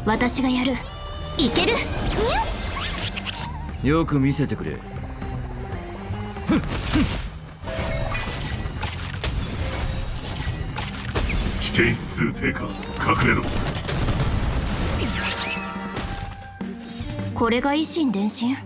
私がやる。いける。よく見せてくれ。危険指数低下。隠れろ。これが維新伝心。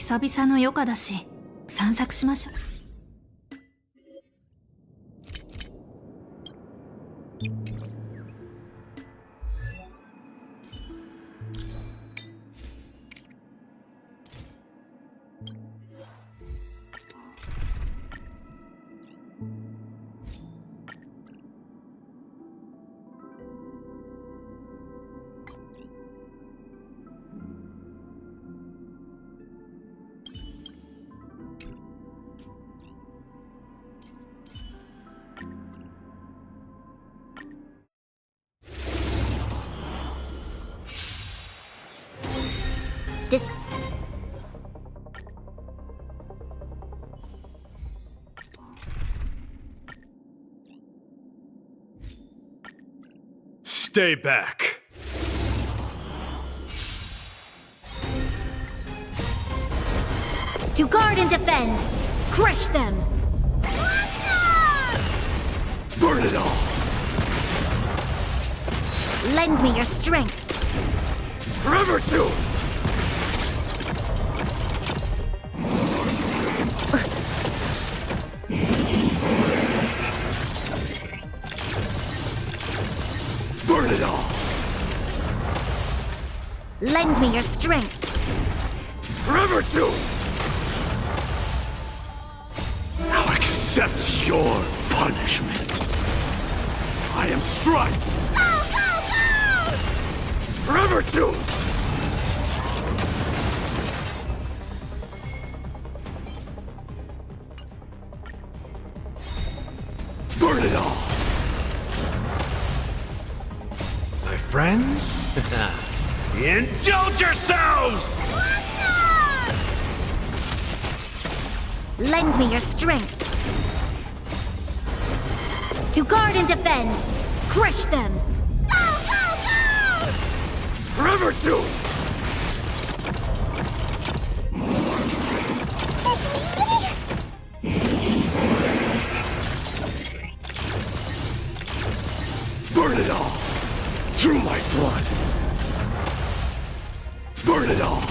久々の余暇だし散策しましょう。です。Stay back. To guard and defend. Crush them. Burn it all. Lend me your strength. Forever do it. Burn it all. Lend me your strength. Forever do it. Now accept your punishment. I am strike. Forever do it. Burn it all. My friends? Indulge yourselves! Lend me your strength. To guard and defend. Crush them. Forever do it! Burn it all!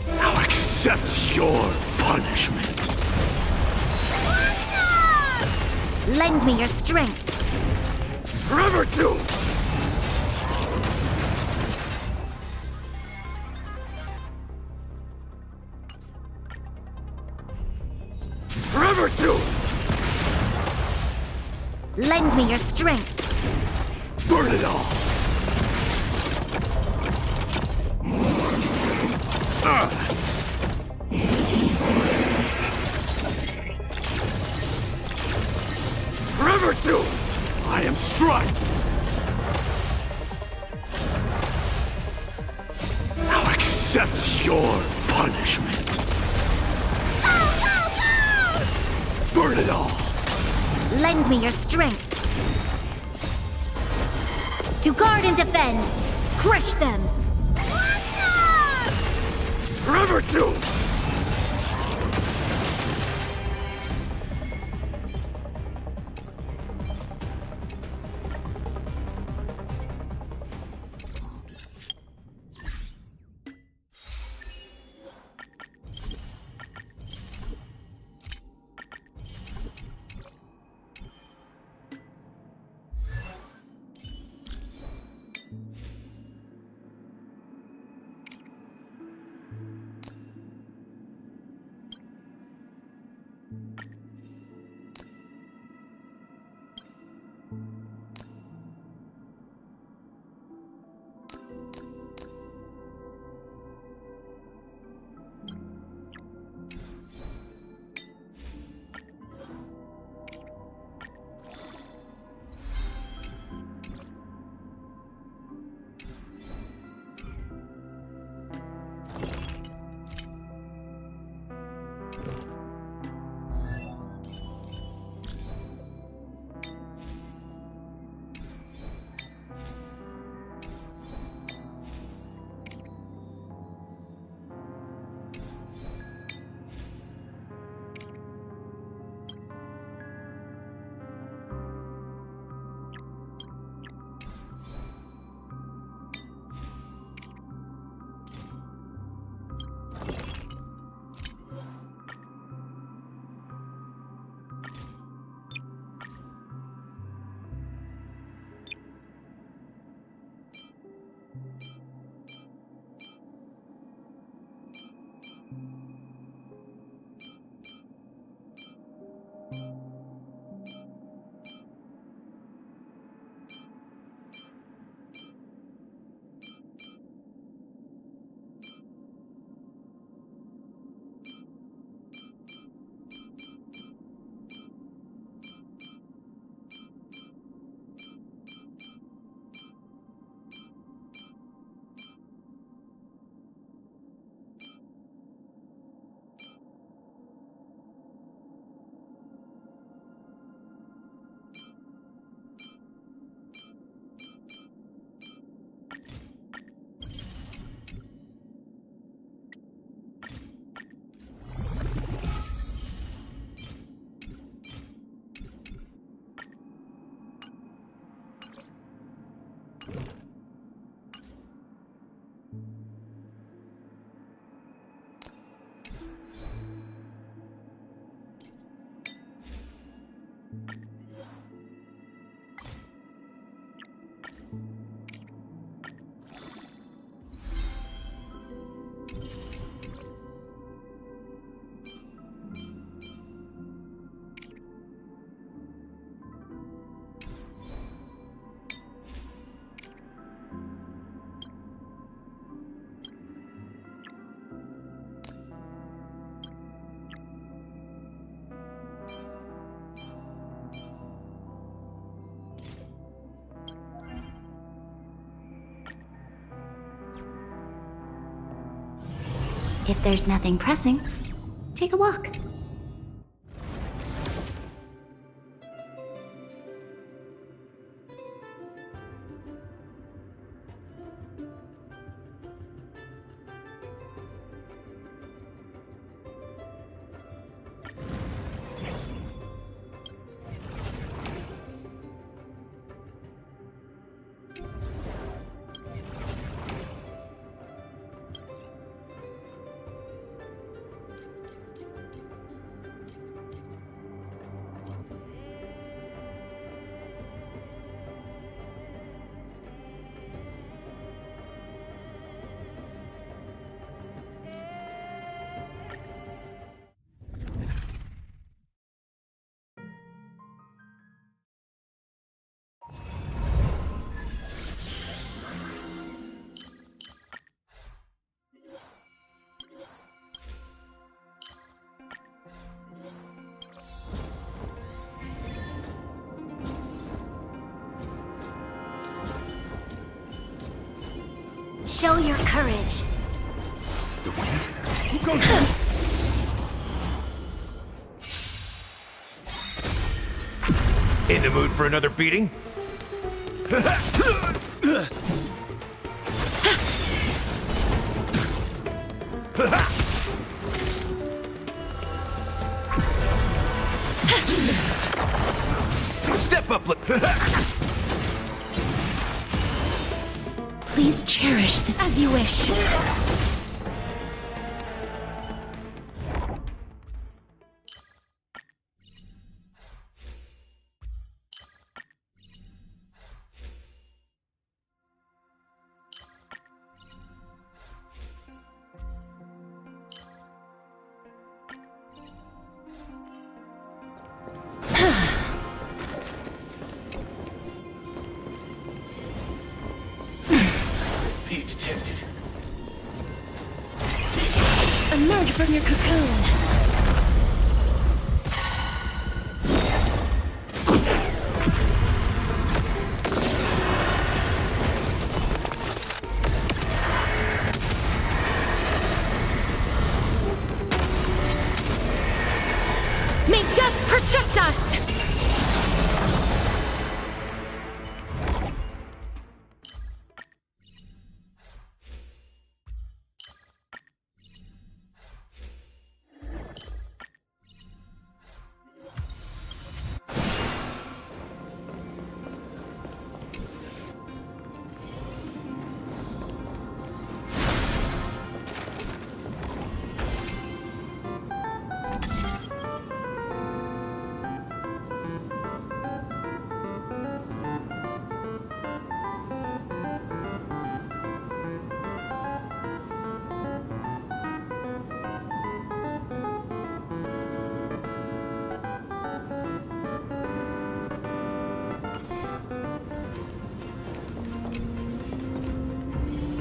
Now accept your punishment! Lend me your strength. Forever doomed! Forever doomed! Lend me your strength. Burn it all! Forever doomed! I am struck! Now accept your punishment! Burn it all! Lend me your strength. To guard and defend. Crush them. Forever doomed! If there's nothing pressing, take a walk. Show your courage. The wind? Who goes? In the mood for another beating? Step up, Please cherish as you wish. Be detected. Emerge from your cocoon. May death protect us!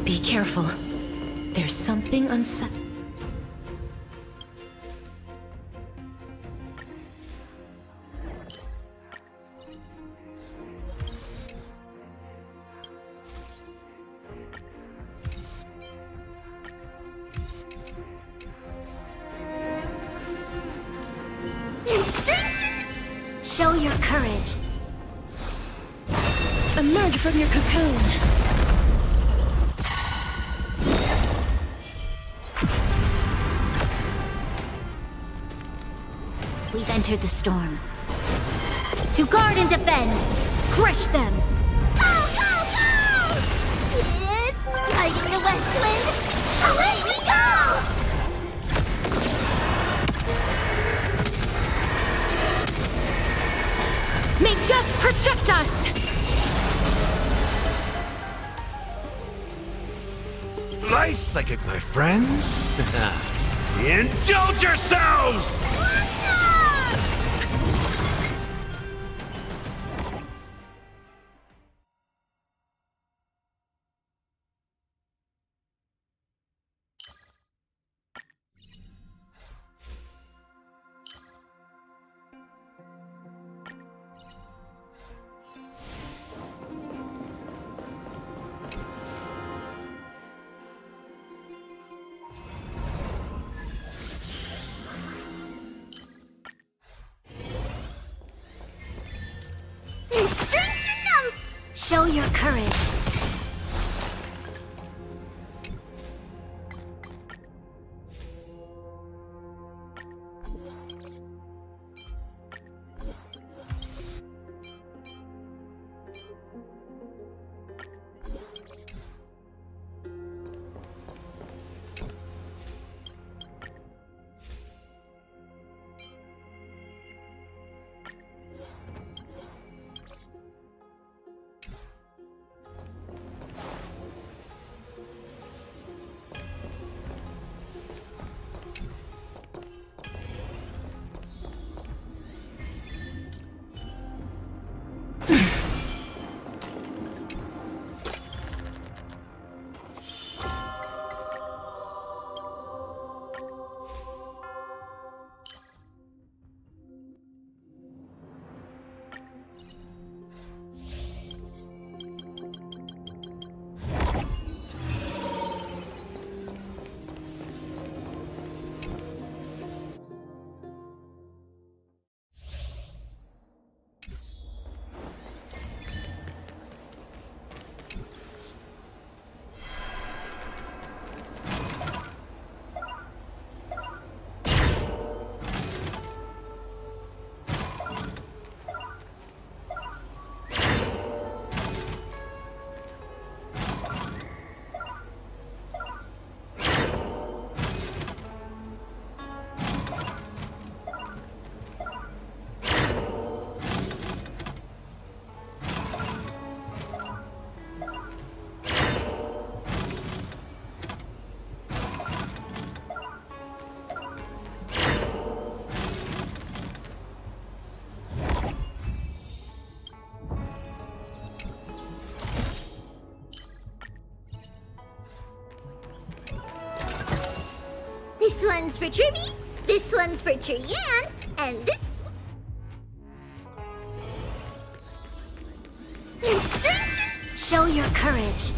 Be careful. There's something unsettling. Show your courage. Emerge from your cocoon. We've entered the storm. To guard and defend! Crush them! Go, go, go! It's like the west wind! Away we go! May death protect us! Nice psychic, my friends. Indulge yourselves! Show your courage. This one's for Tribby, this one's for Cheyenne, and this... Show your courage.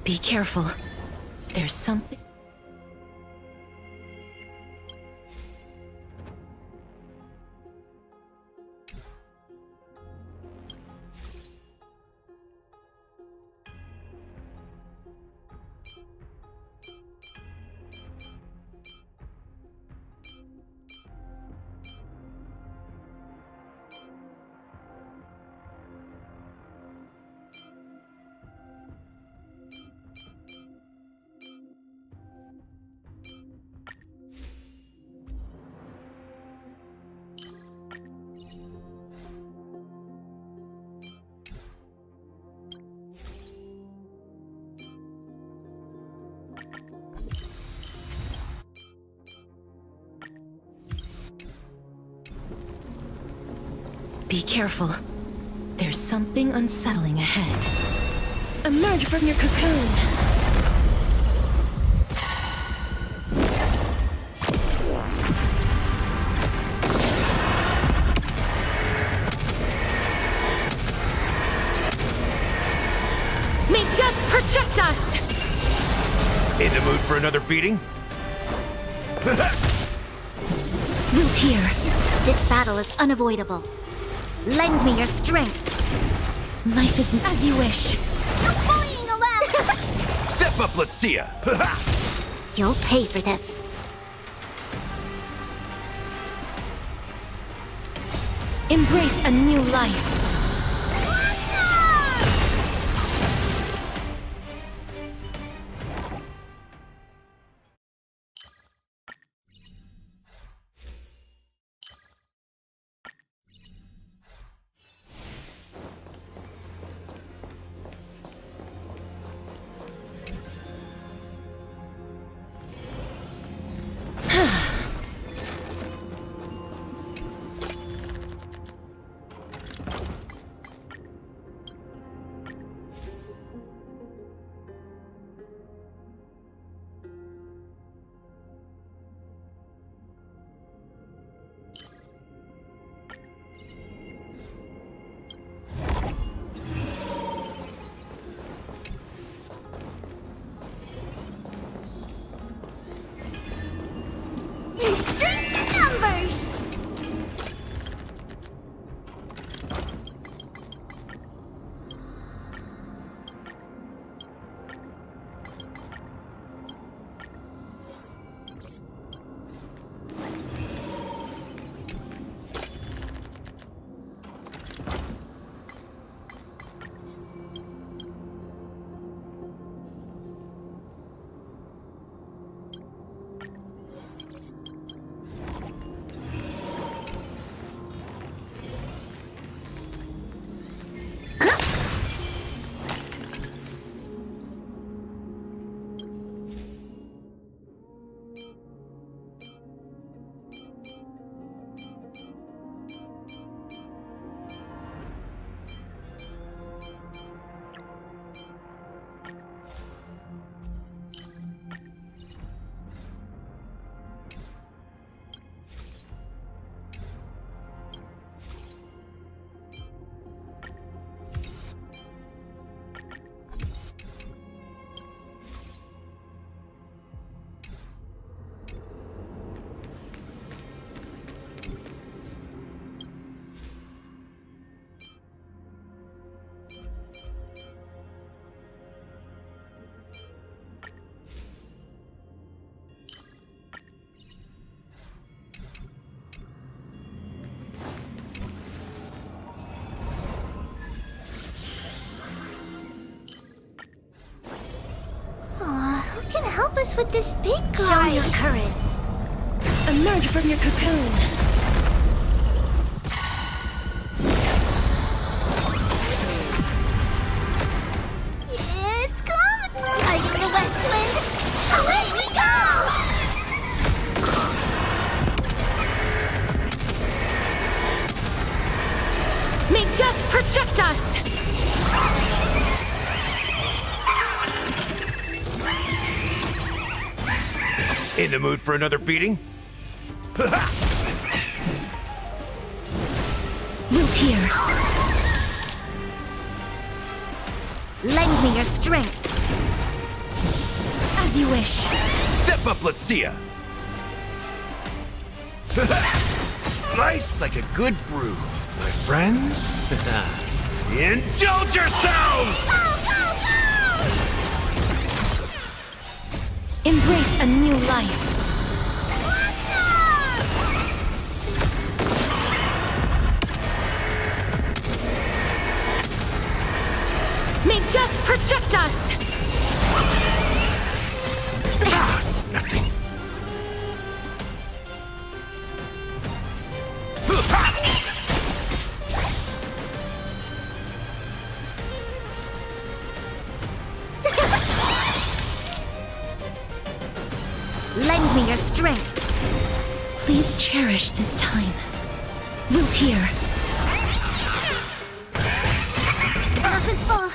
Be careful. There's something... Be careful. There's something unsettling ahead. Emerge from your cocoon! May death protect us! In the mood for another beating? Root here. This battle is unavoidable. Lend me your strength. Life isn't as you wish. No bullying allowed! Step up, let's see ya! You'll pay for this. Embrace a new life. Strength in numbers! Who can help us with this big guy? Show your courage. Emerge from your cocoon. In the mood for another beating? Wilt here. Lend me your strength. As you wish. Step up, let's see ya! Nice like a good brew, my friends. Indulge yourselves! Embrace a new life. May death protect us! Ah, it's nothing. Lend me your strength. Please cherish this time. Wilt here. Doesn't fall.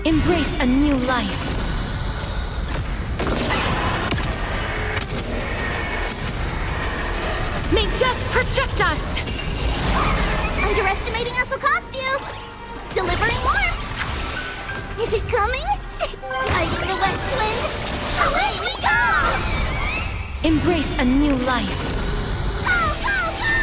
Embrace a new life. May death protect us! Underestimating us will cost you. Delivering warmth. Is it coming? Like the west wind. Away we go! Embrace a new life. Go, go, go!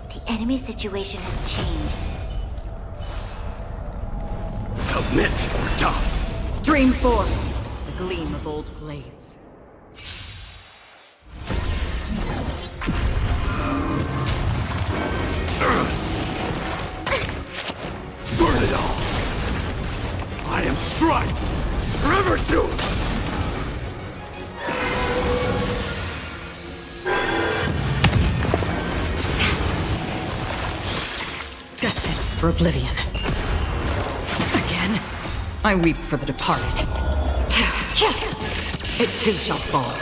The enemy situation has changed. Submit or die. Stream forth the gleam of old blades. Burn it all. I am Strike. Forever doomed. Destined for oblivion. Again, I weep for the departed. It too shall fall.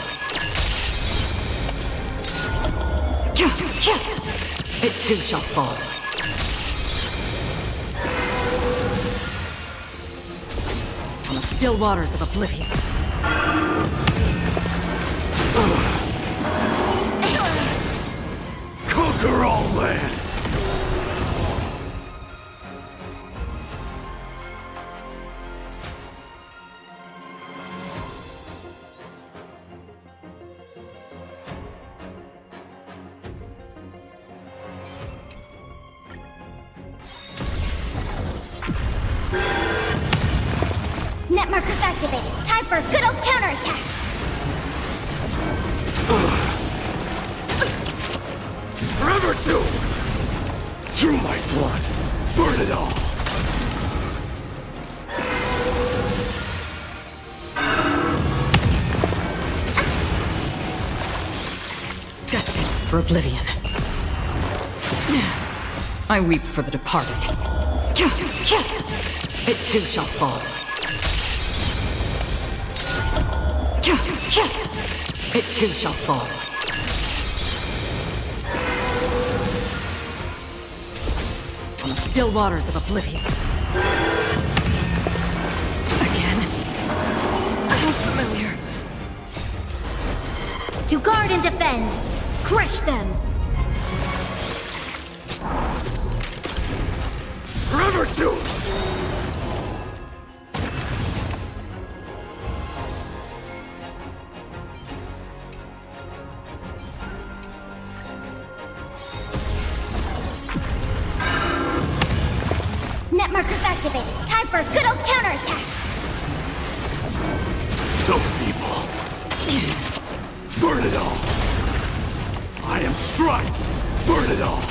It too shall fall. On the still waters of oblivion. Conquer all lands. Net markers activated. Time for a good old counterattack. Forever doomed! Through my blood, burn it all! Destined for oblivion. I weep for the departed. It too shall fall. It too shall fall. On the still waters of oblivion. Again. How familiar. To guard and defend. Crush them. Forever doomed! Net markers activated. Time for a good old counterattack. So feeble. Burn it all! I am strife! Burn it all!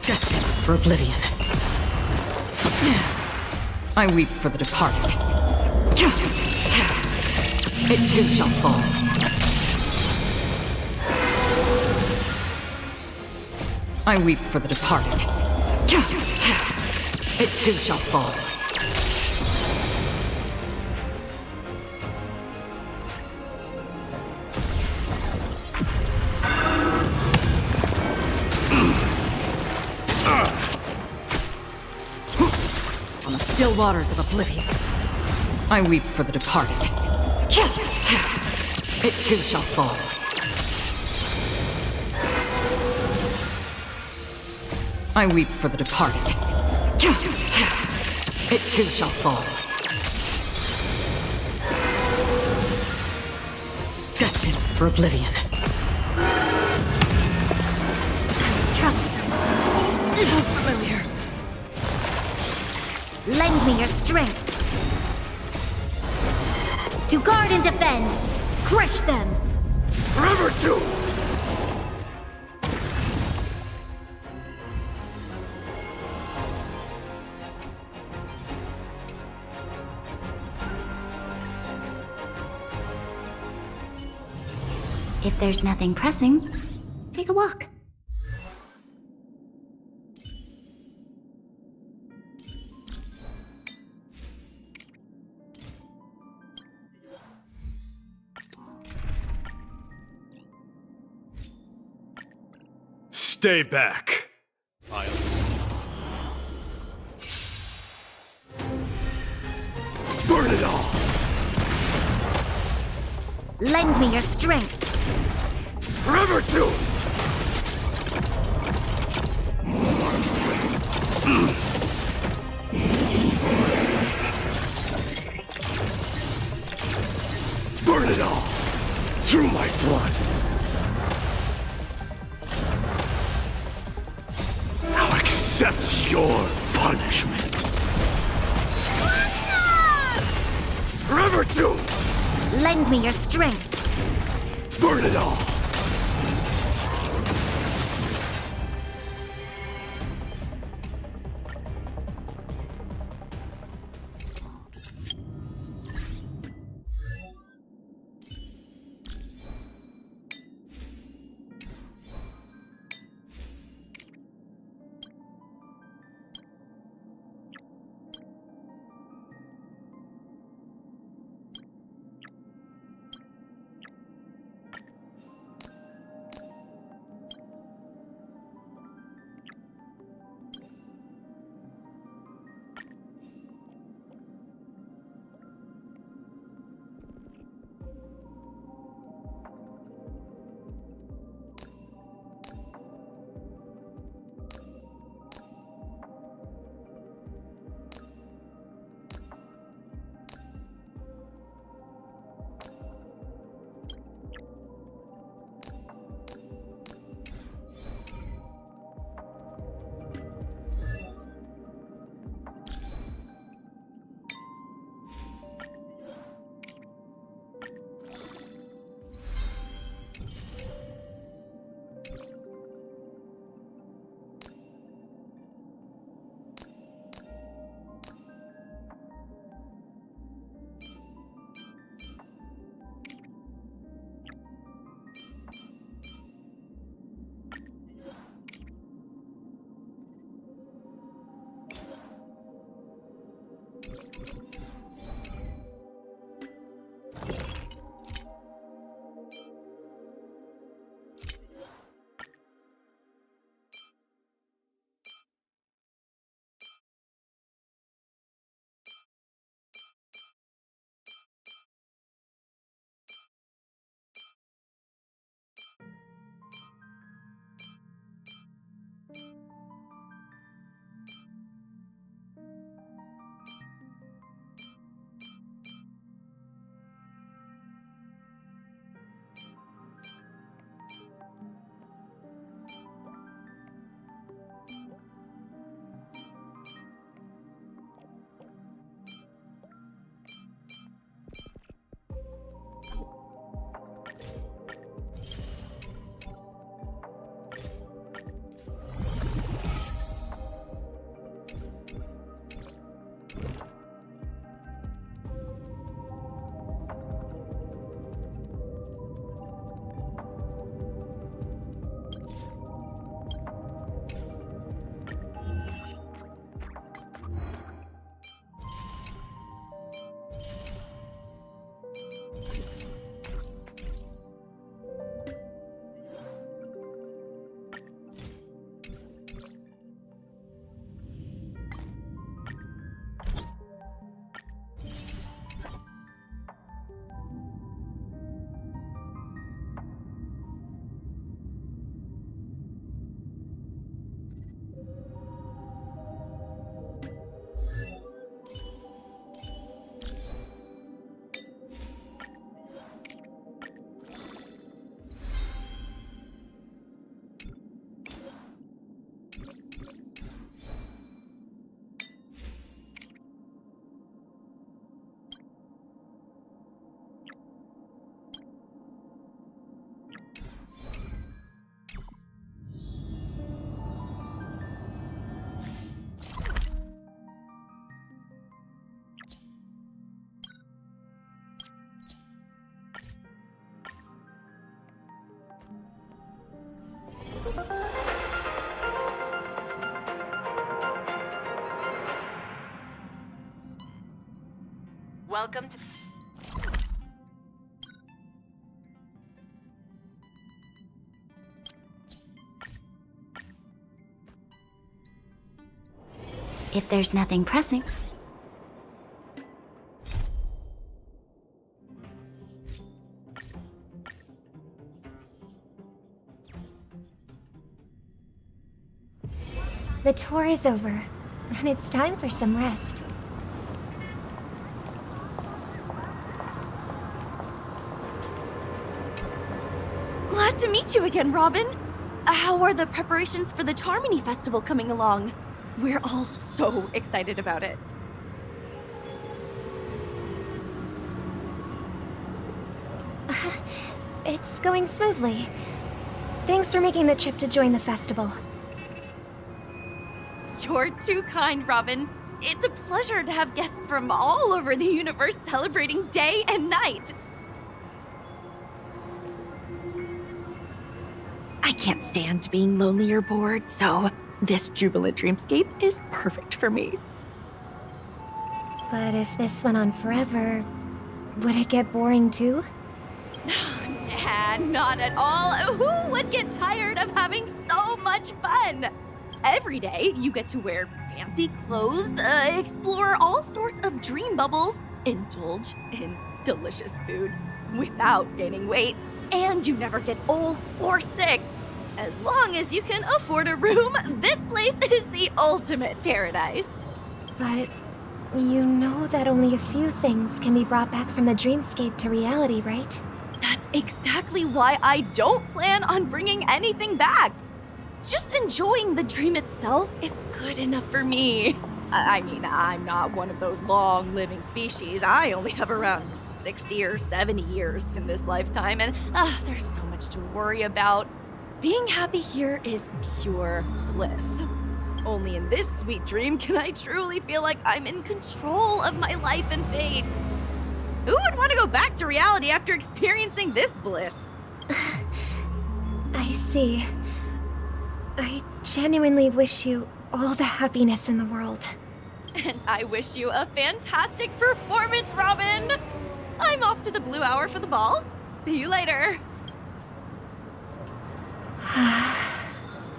Destined for oblivion. I weep for the departed. It too shall fall. I weep for the departed. It too shall fall. On the still waters of oblivion. I weep for the departed. It too shall fall. I weep for the departed. It too shall fall. Destined for oblivion. Troublesome. How familiar. Lend me your strength. To guard and defend. Crush them. Forever doomed! If there's nothing pressing, take a walk. Stay back. Burn it all! Lend me your strength. Forever doomed! Burn it all! Through my blood! I'll accept your punishment! Forever doomed! Lend me your strength. Burn it all! Welcome to... If there's nothing pressing. The tour is over, and it's time for some rest. Glad to meet you again, Robin. How are the preparations for the Charmony Festival coming along? We're all so excited about it. It's going smoothly. Thanks for making the trip to join the festival. You're too kind, Robin. It's a pleasure to have guests from all over the universe celebrating day and night. I can't stand being lonely or bored, so this jubilant dreamscape is perfect for me. But if this went on forever, would it get boring too? Nah, not at all. Who would get tired of having so much fun? Every day, you get to wear fancy clothes, explore all sorts of dream bubbles, indulge in delicious food without gaining weight, and you never get old or sick. As long as you can afford a room, this place is the ultimate paradise. But you know that only a few things can be brought back from the dreamscape to reality, right? That's exactly why I don't plan on bringing anything back. Just enjoying the dream itself is good enough for me. I mean, I'm not one of those long-living species. I only have around 60 or 70 years in this lifetime, and there's so much to worry about. Being happy here is pure bliss. Only in this sweet dream can I truly feel like I'm in control of my life and fate. Who would want to go back to reality after experiencing this bliss? I see. I genuinely wish you all the happiness in the world. And I wish you a fantastic performance, Robin! I'm off to the Blue Hour for the ball. See you later.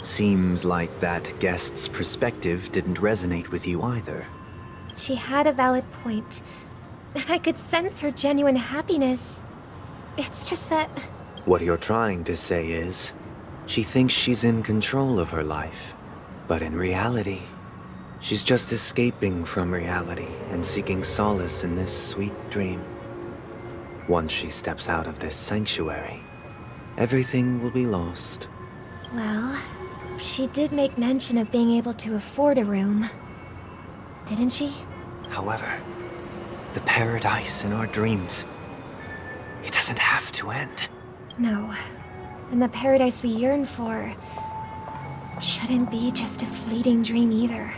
Seems like that guest's perspective didn't resonate with you either. She had a valid point. I could sense her genuine happiness. It's just that... What you're trying to say is, she thinks she's in control of her life. But in reality, she's just escaping from reality and seeking solace in this sweet dream. Once she steps out of this sanctuary, everything will be lost. Well, she did make mention of being able to afford a room. Didn't she? However, the paradise in our dreams, it doesn't have to end. No. And the paradise we yearn for shouldn't be just a fleeting dream either.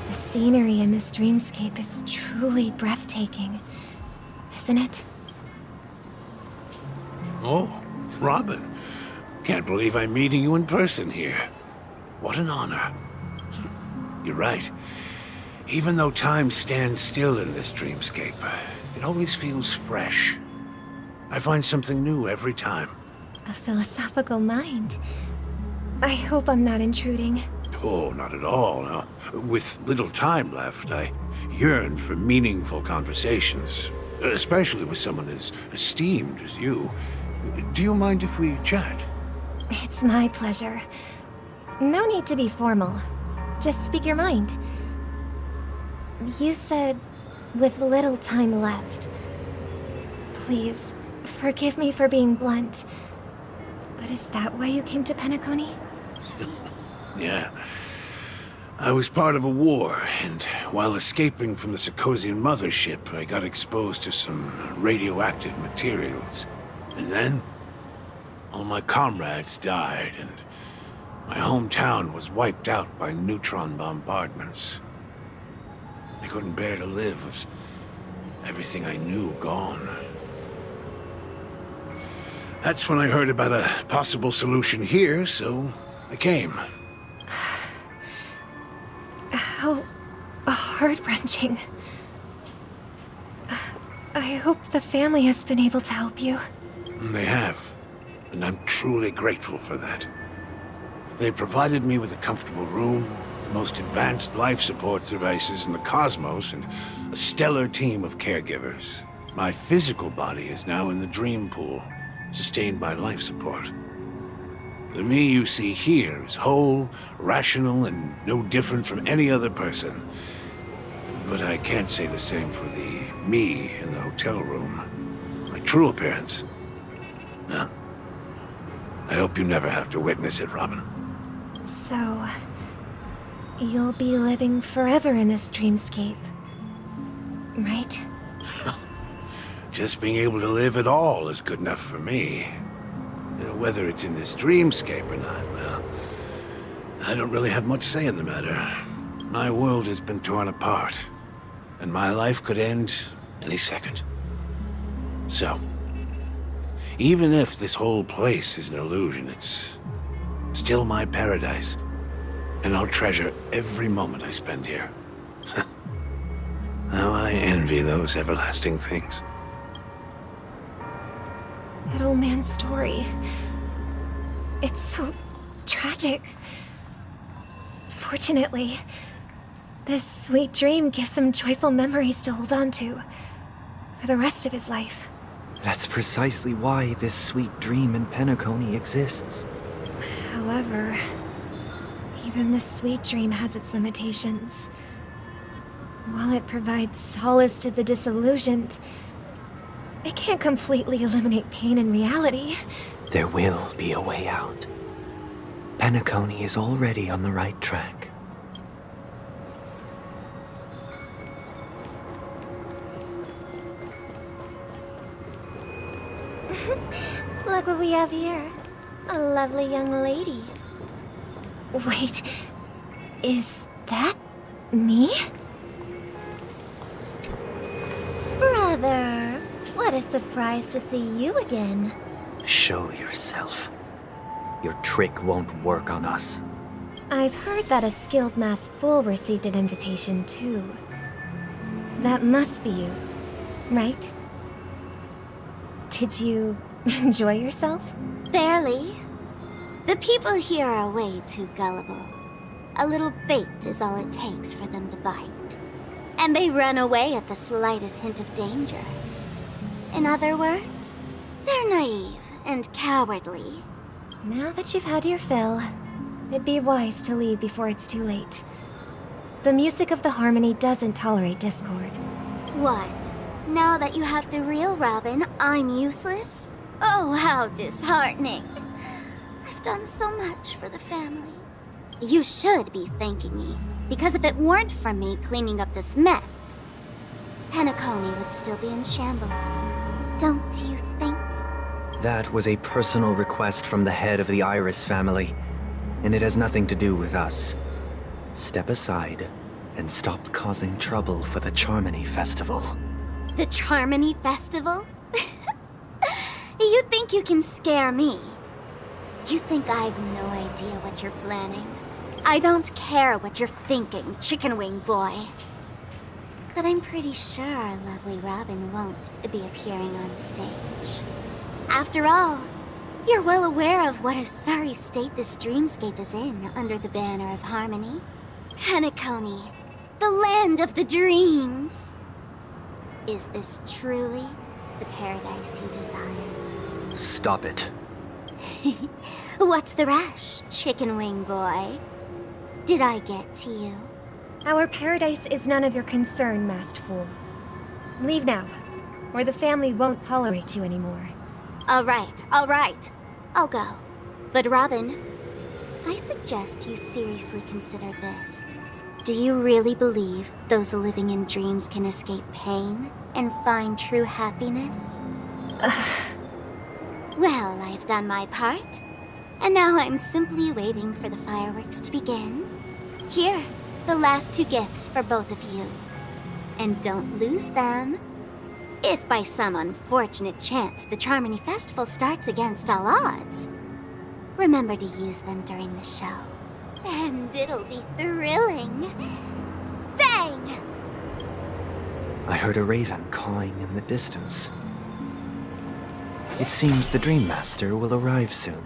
The scenery in this dreamscape is truly breathtaking, isn't it? Oh, Robin. Can't believe I'm meeting you in person here. What an honor. You're right. Even though time stands still in this dreamscape, it always feels fresh. I find something new every time. A philosophical mind. I hope I'm not intruding. Oh, not at all. Now, with little time left, I yearn for meaningful conversations, especially with someone as esteemed as you. Do you mind if we chat? It's my pleasure. No need to be formal. Just speak your mind. You said, with little time left. Please, forgive me for being blunt. But is that why you came to Penacony? Yeah. I was part of a war, and while escaping from the Sussy mothership, I got exposed to some radioactive materials. And then, all my comrades died, and My hometown was wiped out by neutron bombardments. I couldn't bear to live with everything I knew gone. That's when I heard about a possible solution here, so I came. How heart-wrenching. I hope the family has been able to help you. They have, and I'm truly grateful for that. They provided me with a comfortable room, the most advanced life support devices in the cosmos, and a stellar team of caregivers. My physical body is now in the dream pool, sustained by life support. The me you see here is whole, rational, and no different from any other person. But I can't say the same for the me in the hotel room. My true appearance. No. I hope you never have to witness it, Robin. So, you'll be living forever in this dreamscape, right? Just being able to live at all is good enough for me. Whether it's in this dreamscape or not, well, I don't really have much say in the matter. My world has been torn apart, and my life could end any second. So, even if this whole place is an illusion, it's still my paradise, and I'll treasure every moment I spend here. How I envy those everlasting things. That old man's story. It's so tragic. Fortunately, this sweet dream gives him joyful memories to hold on to for the rest of his life. That's precisely why this sweet dream in Penacony exists. However, even this sweet dream has its limitations. While it provides solace to the disillusioned, it can't completely eliminate pain in reality. There will be a way out. Penacony is already on the right track. Look what we have here. A lovely young lady. Wait, is that me? Brother, what a surprise to see you again. Show yourself. Your trick won't work on us. I've heard that a skilled mass fool received an invitation too. That must be you, right? Did you enjoy yourself? Barely. The people here are way too gullible. A little bait is all it takes for them to bite. And they run away at the slightest hint of danger. In other words, they're naive and cowardly. Now that you've had your fill, it'd be wise to leave before it's too late. The music of the harmony doesn't tolerate discord. What? Now that you have the real Robin, I'm useless? Oh, how disheartening. I've done so much for the family. You should be thanking me, because if it weren't for me cleaning up this mess, Penacony would still be in shambles. Don't you think? That was a personal request from the head of the Iris family, and it has nothing to do with us. Step aside and stop causing trouble for the Charmony Festival. The Charmony Festival? You think you can scare me? You think I've no idea what you're planning? I don't care what you're thinking, Chicken Wing Boy. But I'm pretty sure our lovely Robin won't be appearing on stage. After all, you're well aware of what a sorry state this dreamscape is in under the banner of harmony. Penacony, the land of the dreams. Is this truly the paradise you desire? Stop it. What's the rush, Chicken Wing Boy? Did I get to you? Our paradise is none of your concern, masked fool. Leave now, or the family won't tolerate you anymore. All right, I'll go. But Robin, I suggest you seriously consider this. Do you really believe those living in dreams can escape pain and find true happiness? Well, I've done my part. And now I'm simply waiting for the fireworks to begin. Here, the last 2 gifts for both of you. And don't lose them. If by some unfortunate chance the Charmony Festival starts against all odds, remember to use them during the show. And it'll be thrilling. Bang! I heard a raven cawing in the distance. It seems the Dream Master will arrive soon.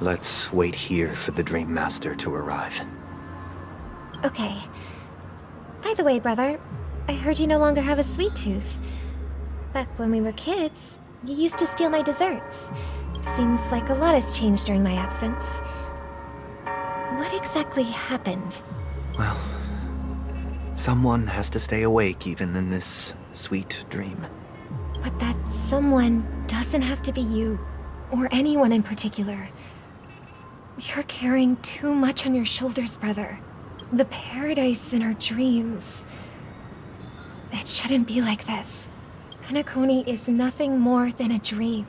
Let's wait here for the Dream Master to arrive. Okay. By the way, brother, I heard you no longer have a sweet tooth. Back when we were kids, you used to steal my desserts. Seems like a lot has changed during my absence. What exactly happened? Well, someone has to stay awake even in this sweet dream. But that someone doesn't have to be you, or anyone in particular. You're carrying too much on your shoulders, brother. The paradise in our dreams. It shouldn't be like this. Penacony is nothing more than a dream.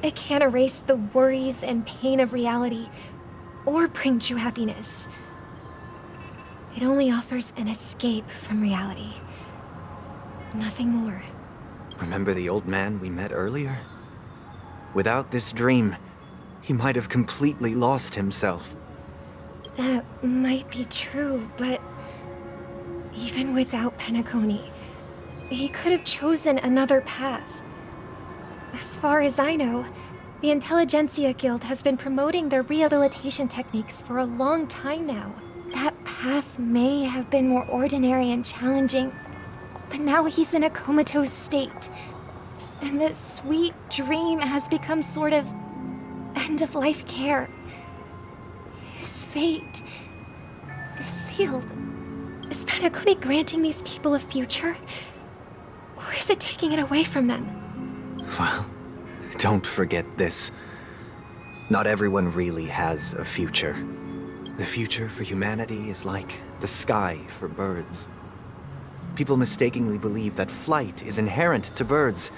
It can't erase the worries and pain of reality, or bring true happiness. It only offers an escape from reality. Nothing more. Remember the old man we met earlier? Without this dream, he might have completely lost himself. That might be true, but even without Penacony, he could have chosen another path. As far as I know, the Intelligentsia Guild has been promoting their rehabilitation techniques for a long time now. That path may have been more ordinary and challenging, but now he's in a comatose state, and the sweet dream has become sort of end-of-life care. His fate is sealed. Is Penacony granting these people a future? Or is it taking it away from them? Well, don't forget this. Not everyone really has a future. The future for humanity is like the sky for birds. People mistakenly believe that flight is inherent to birds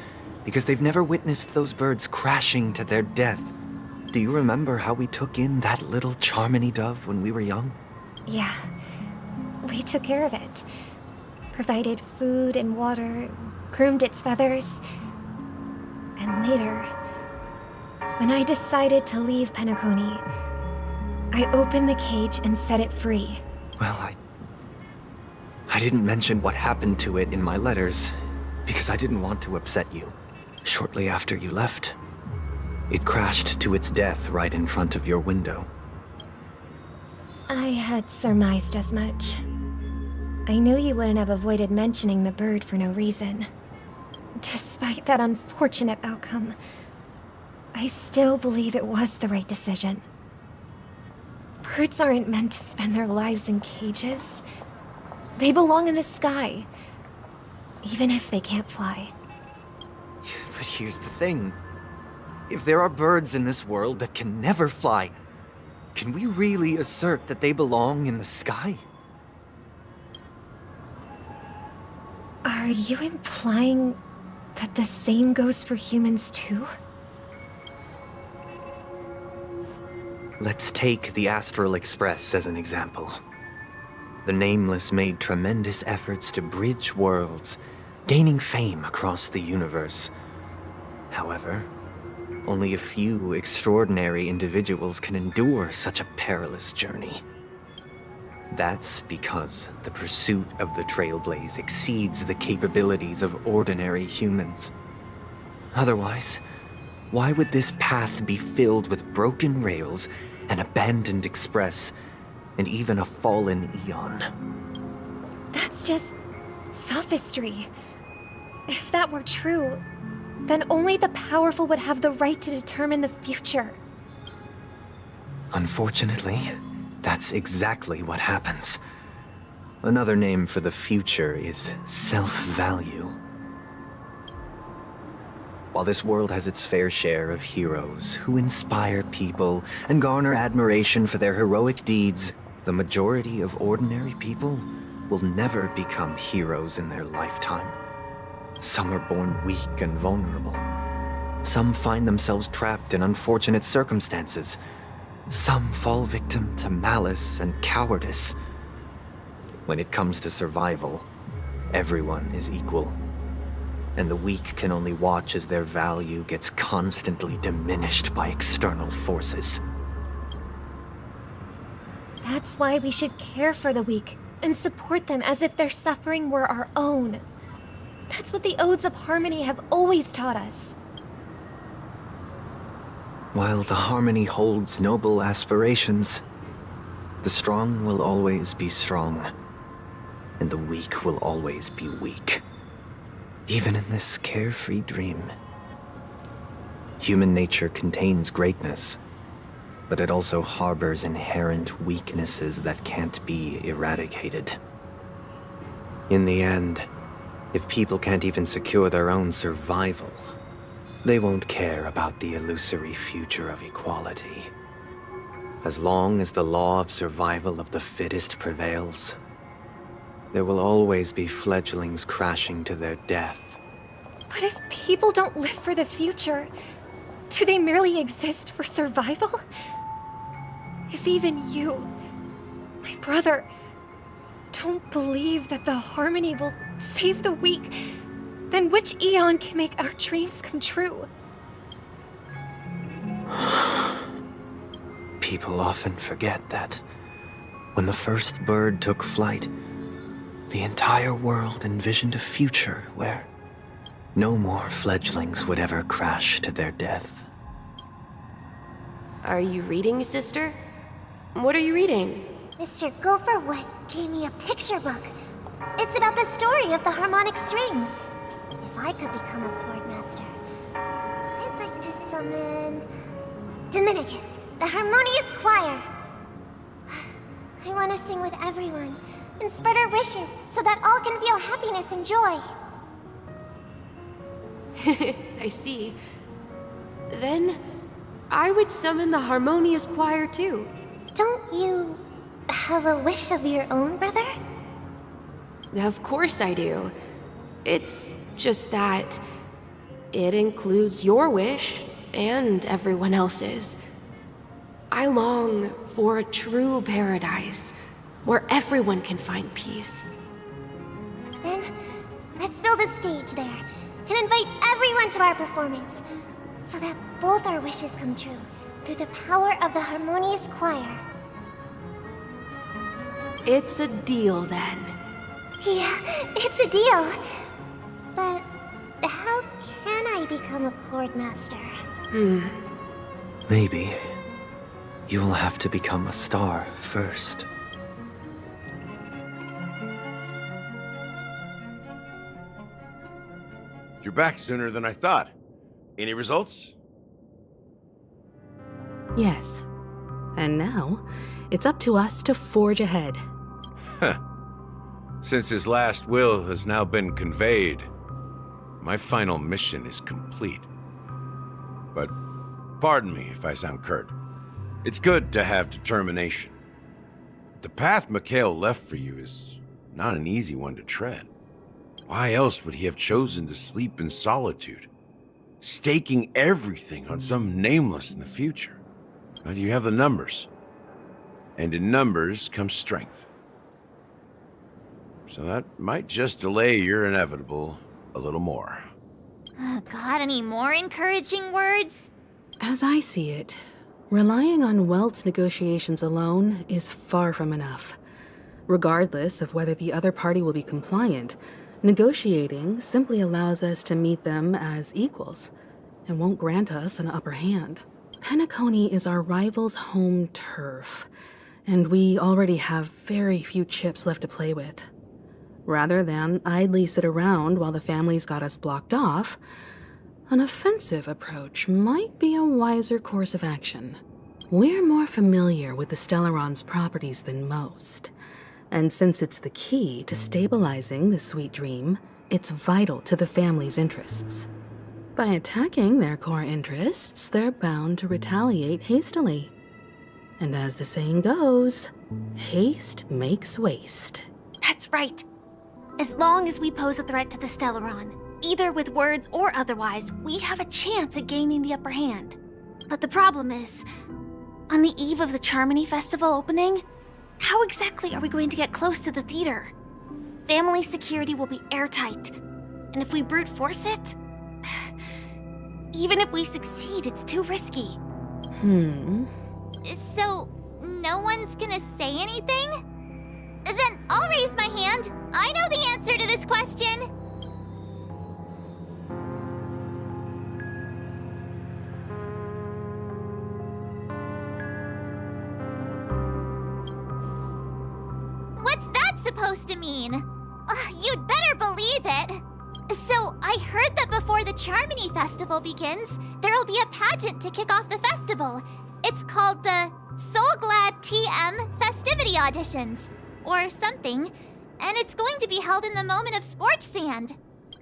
because they've never witnessed those birds crashing to their death. Do you remember how we took in that little Charmony dove when we were young? Yeah. We took care of it. Provided food and water, groomed its feathers. And later, when I decided to leave Penacony, I opened the cage and set it free. Well, I didn't mention what happened to it in my letters because I didn't want to upset you. Shortly after you left, it crashed to its death right in front of your window. I had surmised as much. I knew you wouldn't have avoided mentioning the bird for no reason. Despite that unfortunate outcome, I still believe it was the right decision. Birds aren't meant to spend their lives in cages. They belong in the sky, even if they can't fly. But here's the thing. If there are birds in this world that can never fly, can we really assert that they belong in the sky? Are you implying that the same goes for humans too? Let's take the Astral Express as an example. The Nameless made tremendous efforts to bridge worlds, gaining fame across the universe. However, only a few extraordinary individuals can endure such a perilous journey. That's because the pursuit of the Trailblaze exceeds the capabilities of ordinary humans. Otherwise, why would this path be filled with broken rails, an abandoned express, and even a fallen Eon? That's just sophistry. If that were true, then only the powerful would have the right to determine the future. Unfortunately, that's exactly what happens. Another name for the future is self-value. While this world has its fair share of heroes who inspire people and garner admiration for their heroic deeds, the majority of ordinary people will never become heroes in their lifetime. Some are born weak and vulnerable. Some find themselves trapped in unfortunate circumstances. Some fall victim to malice and cowardice. When it comes to survival, everyone is equal. And the weak can only watch as their value gets constantly diminished by external forces. That's why we should care for the weak and support them as if their suffering were our own. That's what the Odes of Harmony have always taught us. While the Harmony holds noble aspirations, the strong will always be strong, and the weak will always be weak. Even in this carefree dream. Human nature contains greatness, but it also harbors inherent weaknesses that can't be eradicated. In the end, if people can't even secure their own survival, they won't care about the illusory future of equality. As long as the law of survival of the fittest prevails, there will always be fledglings crashing to their death. But if people don't live for the future, do they merely exist for survival? If even you, my brother, don't believe that the Harmony will save the weak, then which Eon can make our dreams come true? People often forget that when the first bird took flight, the entire world envisioned a future where no more fledglings would ever crash to their death. Are you reading, sister? What are you reading? Mr. Gopherwood gave me a picture book. It's about the story of the harmonic strings. If I could become a chord master, I'd like to summon Dominicus, the harmonious choir. I want to sing with everyone and spread our wishes so that all can feel happiness and joy. I see. Then I would summon the harmonious choir too. Don't you have a wish of your own, brother? Of course I do. It's just that it includes your wish and everyone else's. I long for a true paradise where everyone can find peace. Then let's build a stage there and invite everyone to our performance so that both our wishes come true through the power of the harmonious choir. It's a deal then. Yeah, it's a deal. But how can I become a chord master? Maybe you'll have to become a star first. You're back sooner than I thought. Any results? Yes. And now, it's up to us to forge ahead. Since his last will has now been conveyed, my final mission is complete. But pardon me if I sound curt. It's good to have determination. The path Mikhail left for you is not an easy one to tread. Why else would he have chosen to sleep in solitude, staking everything on some nameless in the future? But you have the numbers, and in numbers comes strength. So that might just delay your inevitable a little more. Got any more encouraging words? As I see it, relying on Welt's negotiations alone is far from enough. Regardless of whether the other party will be compliant, negotiating simply allows us to meet them as equals, and won't grant us an upper hand. Penacony is our rival's home turf, and we already have very few chips left to play with. Rather than idly sit around while the family's got us blocked off, an offensive approach might be a wiser course of action. We're more familiar with the Stellaron's properties than most, and since it's the key to stabilizing the sweet dream, it's vital to the family's interests. By attacking their core interests, they're bound to retaliate hastily. And as the saying goes, haste makes waste. That's right. As long as we pose a threat to the Stellaron, Either with words or otherwise, we have a chance at gaining the upper hand. But the problem is, on the eve of the Charmony Festival opening, how exactly are we going to get close to the theater? Family security will be airtight, and if we brute force it, even if we succeed, it's too risky. So, no one's gonna say anything? Then I'll raise my hand. I know the answer to this question. What's that supposed to mean? You'd better believe it. So, I heard that before the Charmony Festival begins, there'll be a pageant to kick off the festival. It's called the Soul Glad TM Festivity Auditions, or something, and it's going to be held in the moment of scorched sand.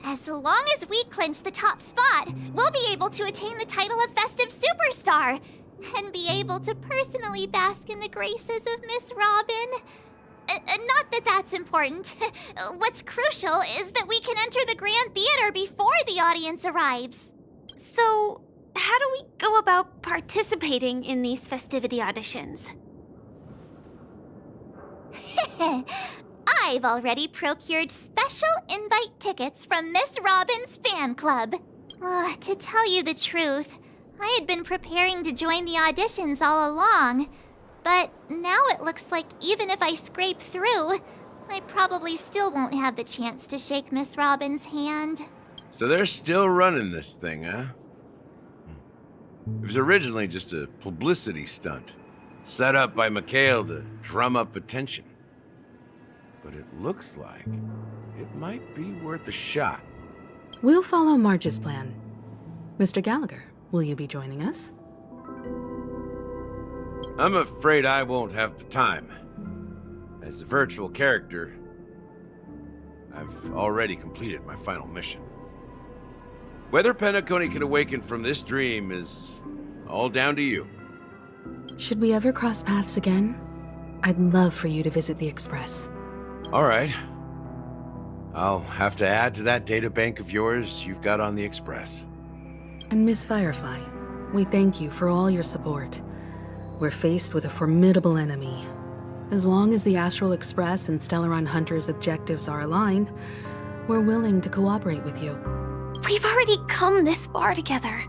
As long as we clinch the top spot, we'll be able to attain the title of Festive Superstar, and be able to personally bask in the graces of Miss Robin. Not that that's important. What's crucial is that we can enter the Grand Theater before the audience arrives. So, how do we go about participating in these festivity auditions? I've already procured special invite tickets from Miss Robin's fan club. To tell you the truth, I had been preparing to join the auditions all along. But now it looks like even if I scrape through, I probably still won't have the chance to shake Miss Robin's hand. So they're still running this thing, huh? It was originally just a publicity stunt, set up by Mikhail to drum up attention. But it looks like it might be worth a shot. We'll follow Marge's plan. Mr. Gallagher, will you be joining us? I'm afraid I won't have the time. As a virtual character, I've already completed my final mission. Whether Penacony can awaken from this dream is all down to you. Should we ever cross paths again? I'd love for you to visit the Express. All right. I'll have to add to that data bank of yours you've got on the Express. And Miss Firefly, we thank you for all your support. We're faced with a formidable enemy. As long as the Astral Express and Stellaron Hunter's objectives are aligned, we're willing to cooperate with you. We've already come this far together.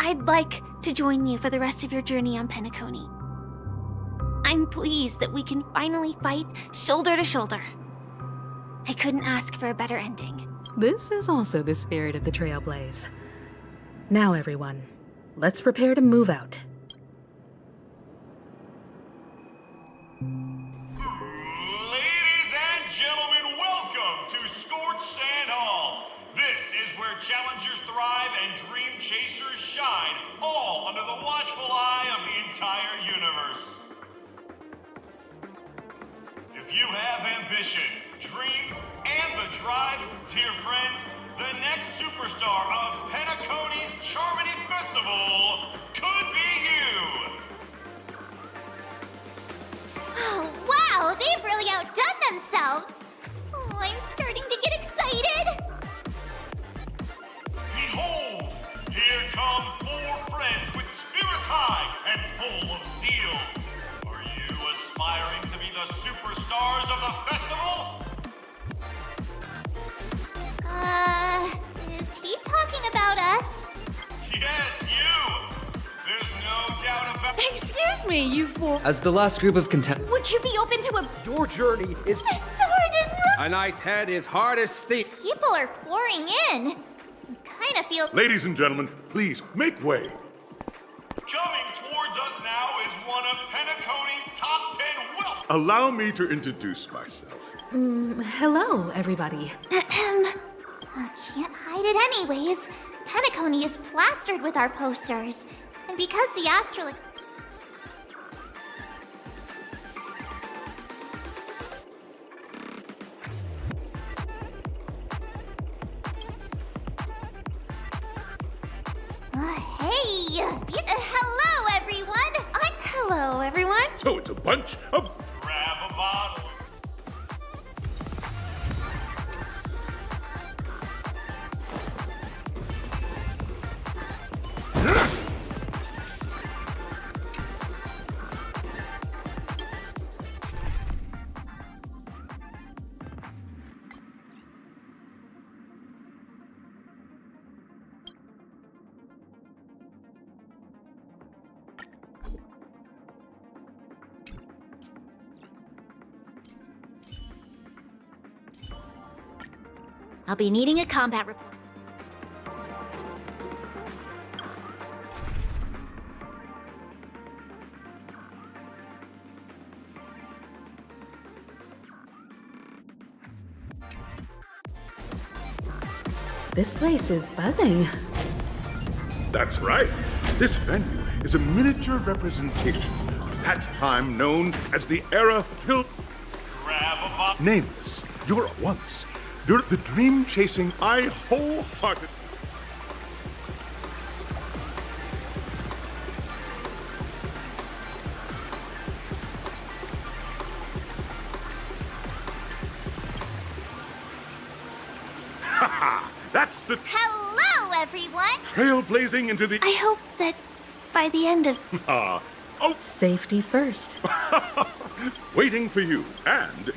I'd like to join you for the rest of your journey on Penacony. I'm pleased that we can finally fight shoulder to shoulder. I couldn't ask for a better ending. This is also the spirit of the Trailblaze. Now, everyone, let's prepare to move out. Ladies and gentlemen, welcome to Scorched Sand Hall. This is where challengers thrive and dream chasers shine, all under the watchful eye of the entire universe. If you have ambition, dream, and the drive, dear friends, the next superstar of Penacony's Charmony Festival could be you. Oh, wow, they've really outdone themselves. Oh, I'm starting to get excited. Behold, here come 4 friends with spirits high and full of steel. Are you aspiring to be the superstars of the festival? Is he talking about us? Yes, you! There's no doubt about it. Excuse me, you fool. As the last group of contestants, Would you be open to a Your journey is... sword and A knight's head is hard as steel. People are pouring in. Kind of feel... Ladies and gentlemen, please, make way. Coming towards us now is one of Penacony's top 10 wealth. Allow me to introduce myself. Hello, everybody. Can't hide it anyways. Penacony is plastered with our posters. And because the Astral... Hey! Hello, everyone! Hello, everyone. So it's a bunch of... Grab a bottle. I'll be needing a combat report. This place is buzzing. That's right. This venue is a miniature representation of that time known as the era filled. Nameless, you're at once. You're the dream-chasing, I wholehearted. That's the Hello, everyone! trailblazing into the. I hope that by the end of. Safety first. It's waiting for you. And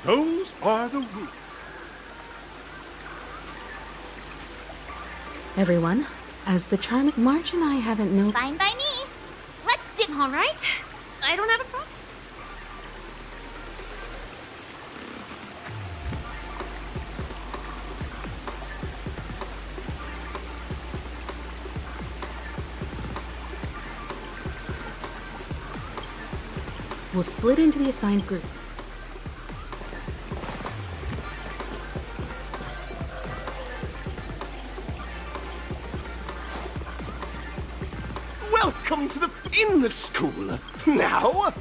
those are the rules. Everyone, as the charm, March and I haven't known. Fine by me. Let's do. All right. I don't have a problem. We'll split into the assigned group. Welcome to the school. Now,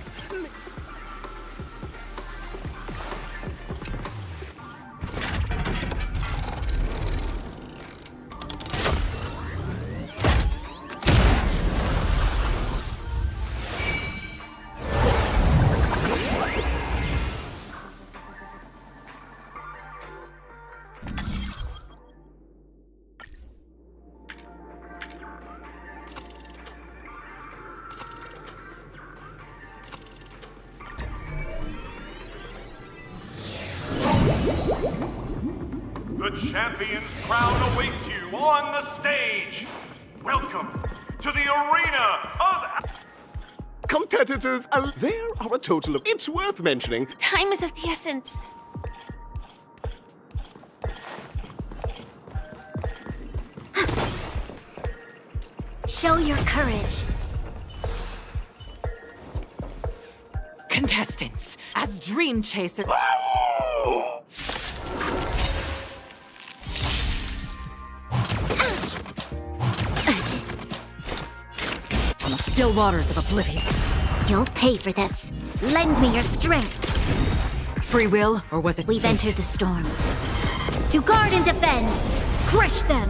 The champion's crown awaits you on the stage. Welcome to the arena of... competitors, there are a total of. It's worth mentioning. Time is of the essence. Show your courage. Contestants, as Dream Chaser... On the still waters of oblivion. You'll pay for this. Lend me your strength. Free will, or was it We've fate? entered the storm. To guard and defend. Crush them.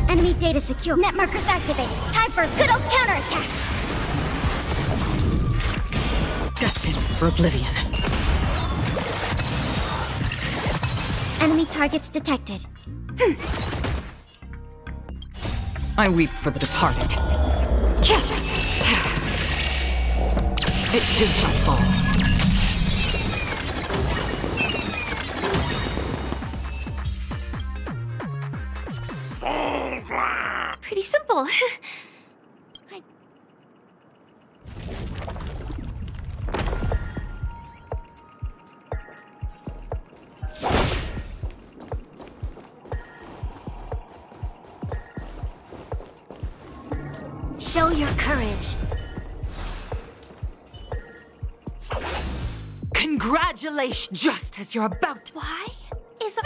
Enemy data secure. Net markers activated. Time for a good old counterattack. Destined for oblivion. Enemy targets detected. I weep for the departed. It too shall fall. Pretty simple. Show your courage. Congratulations! Just as you're about to... Why?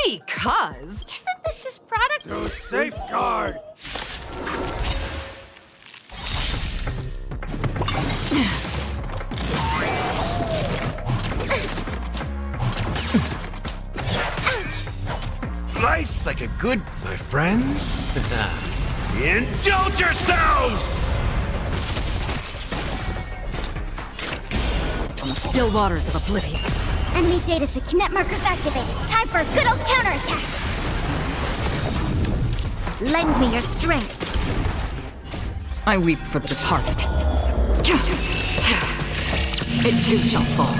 Because... Isn't this just product? To safeguard. Slice like a good... My friends? Indulge yourselves! On the still waters of oblivion. Enemy data secure. Net markers activated. Time for a good old counterattack. Lend me your strength. I weep for the departed. It too shall fall.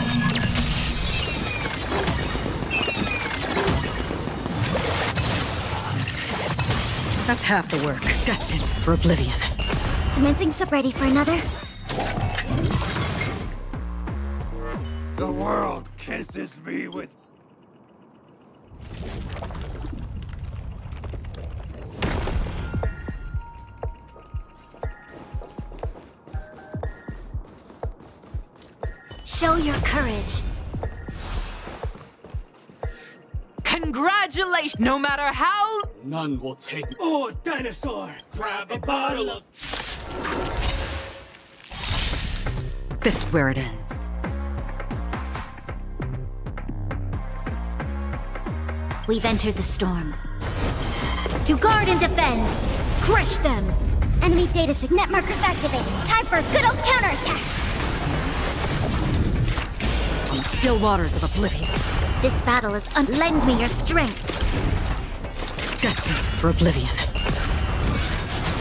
That's half the work. Destined for oblivion. Commencing sub ready for another. The world kisses me with... Show your courage. Congratulations! No matter how... None will take. Oh, dinosaur! Grab a bottle of. This is where it ends. We've entered the storm. To guard and defend! Crush them! Enemy data signet markers activated. Time for a good old counterattack. On still waters of oblivion. This battle is lend me your strength. Destined for oblivion.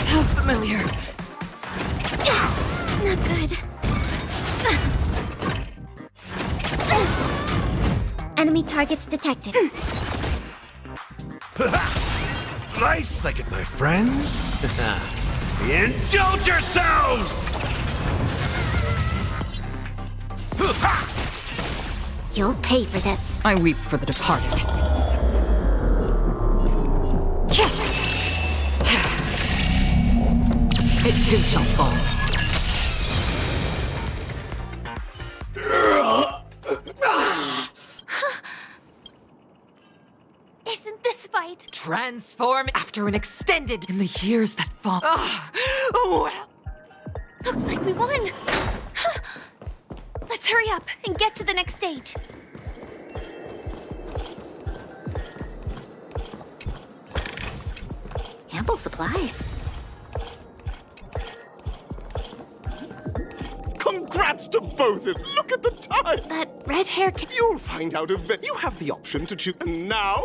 How familiar. Not good. Enemy targets detected. Nice second, my friends. Indulge yourselves! You'll pay for this. I weep for the departed. It too shall fall. Isn't this fight? Transform after an extended in the years that fall. Well. Looks like we won. Let's hurry up and get to the next stage. Ample supplies. Congrats to both of you. Look at the time. That red hair. You'll find out eventually. You have the option to choose. And now.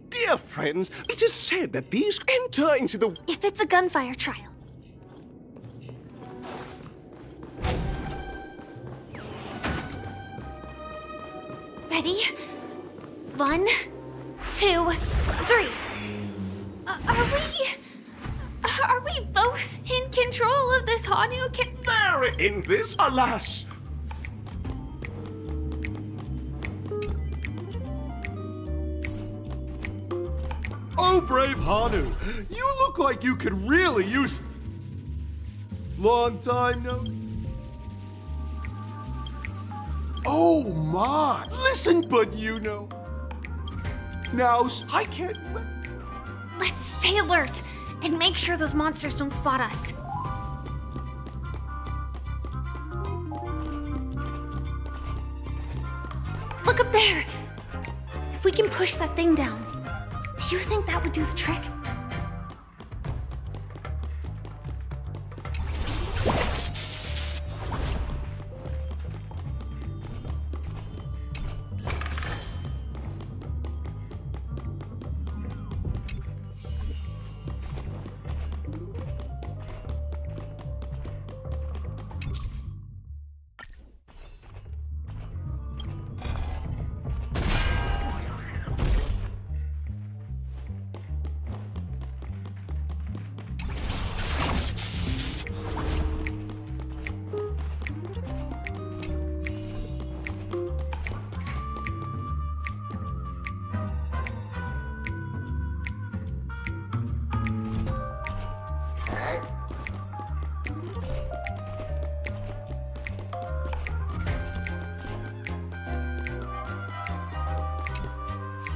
Dear friends, it is said that these enter into the... If it's a gunfire trial. Ready? 1, 2, 3. Are we both in control of this Hanu? They're in this, alas. Oh, brave Hanu, you look like you could really use... Long time no... Oh my! Listen, but you know... Now, I can't... Let's stay alert and make sure those monsters don't spot us. Look up there! If we can push that thing down, do you think that would do the trick?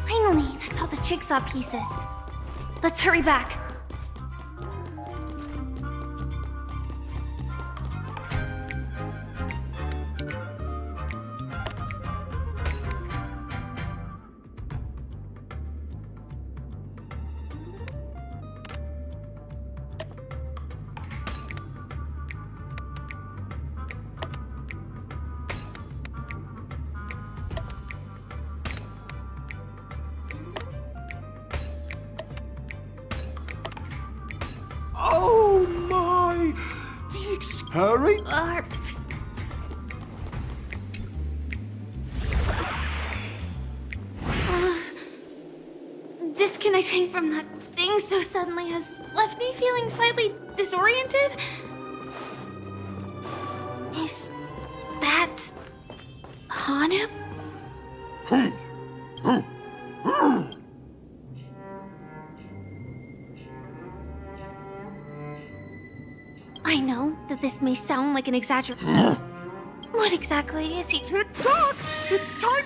Finally, that's all the jigsaw pieces. Let's hurry back. Hurry! Disconnecting from that thing so suddenly has left me feeling slightly disoriented. Is that Hanu? I know that this may sound like an exaggeration. What exactly is he? Tick-tock! It's time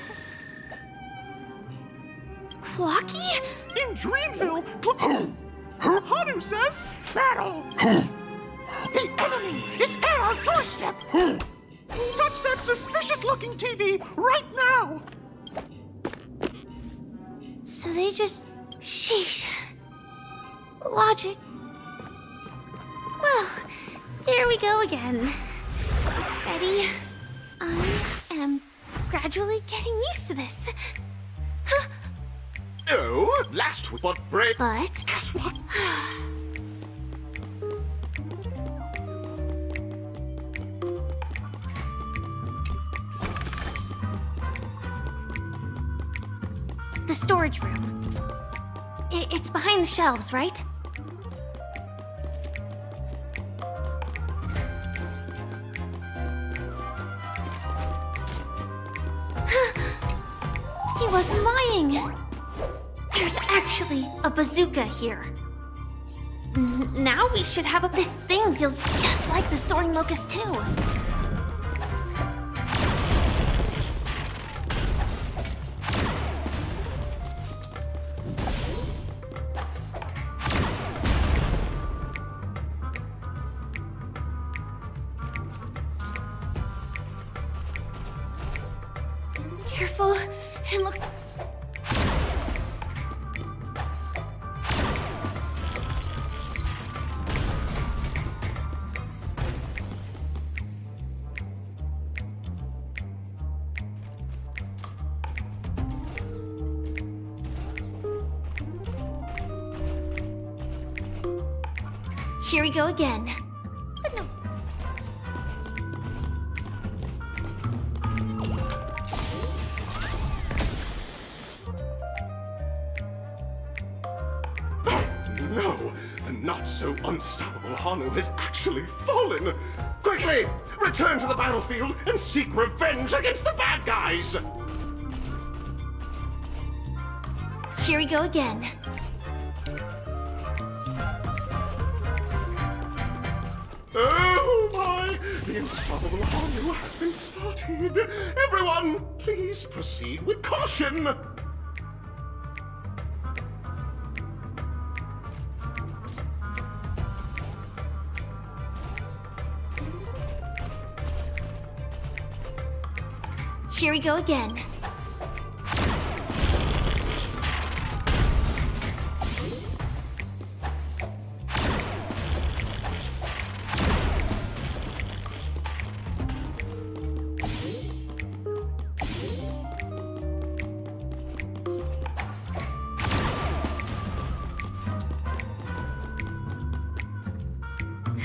Clocky? in Dreamville. Hanu says battle. The enemy is at our doorstep. Touch that suspicious-looking TV right now. So they just... Sheesh. Logic. Well, here we go again. Ready? I am gradually getting used to this. Oh, last week, but break. But... Guess what? The storage room. It's behind the shelves, right? He wasn't lying. There's actually a bazooka here. Now we should have a... This thing feels just like the soaring locust too. Careful, it looks... Here we go again. But no. No, the not-so-unstoppable Hanu has actually fallen. Quickly, return to the battlefield and seek revenge against the bad guys. Here we go again. Oh my! The unstoppable Hanu has been spotted. Everyone, please proceed with caution. Here we go again.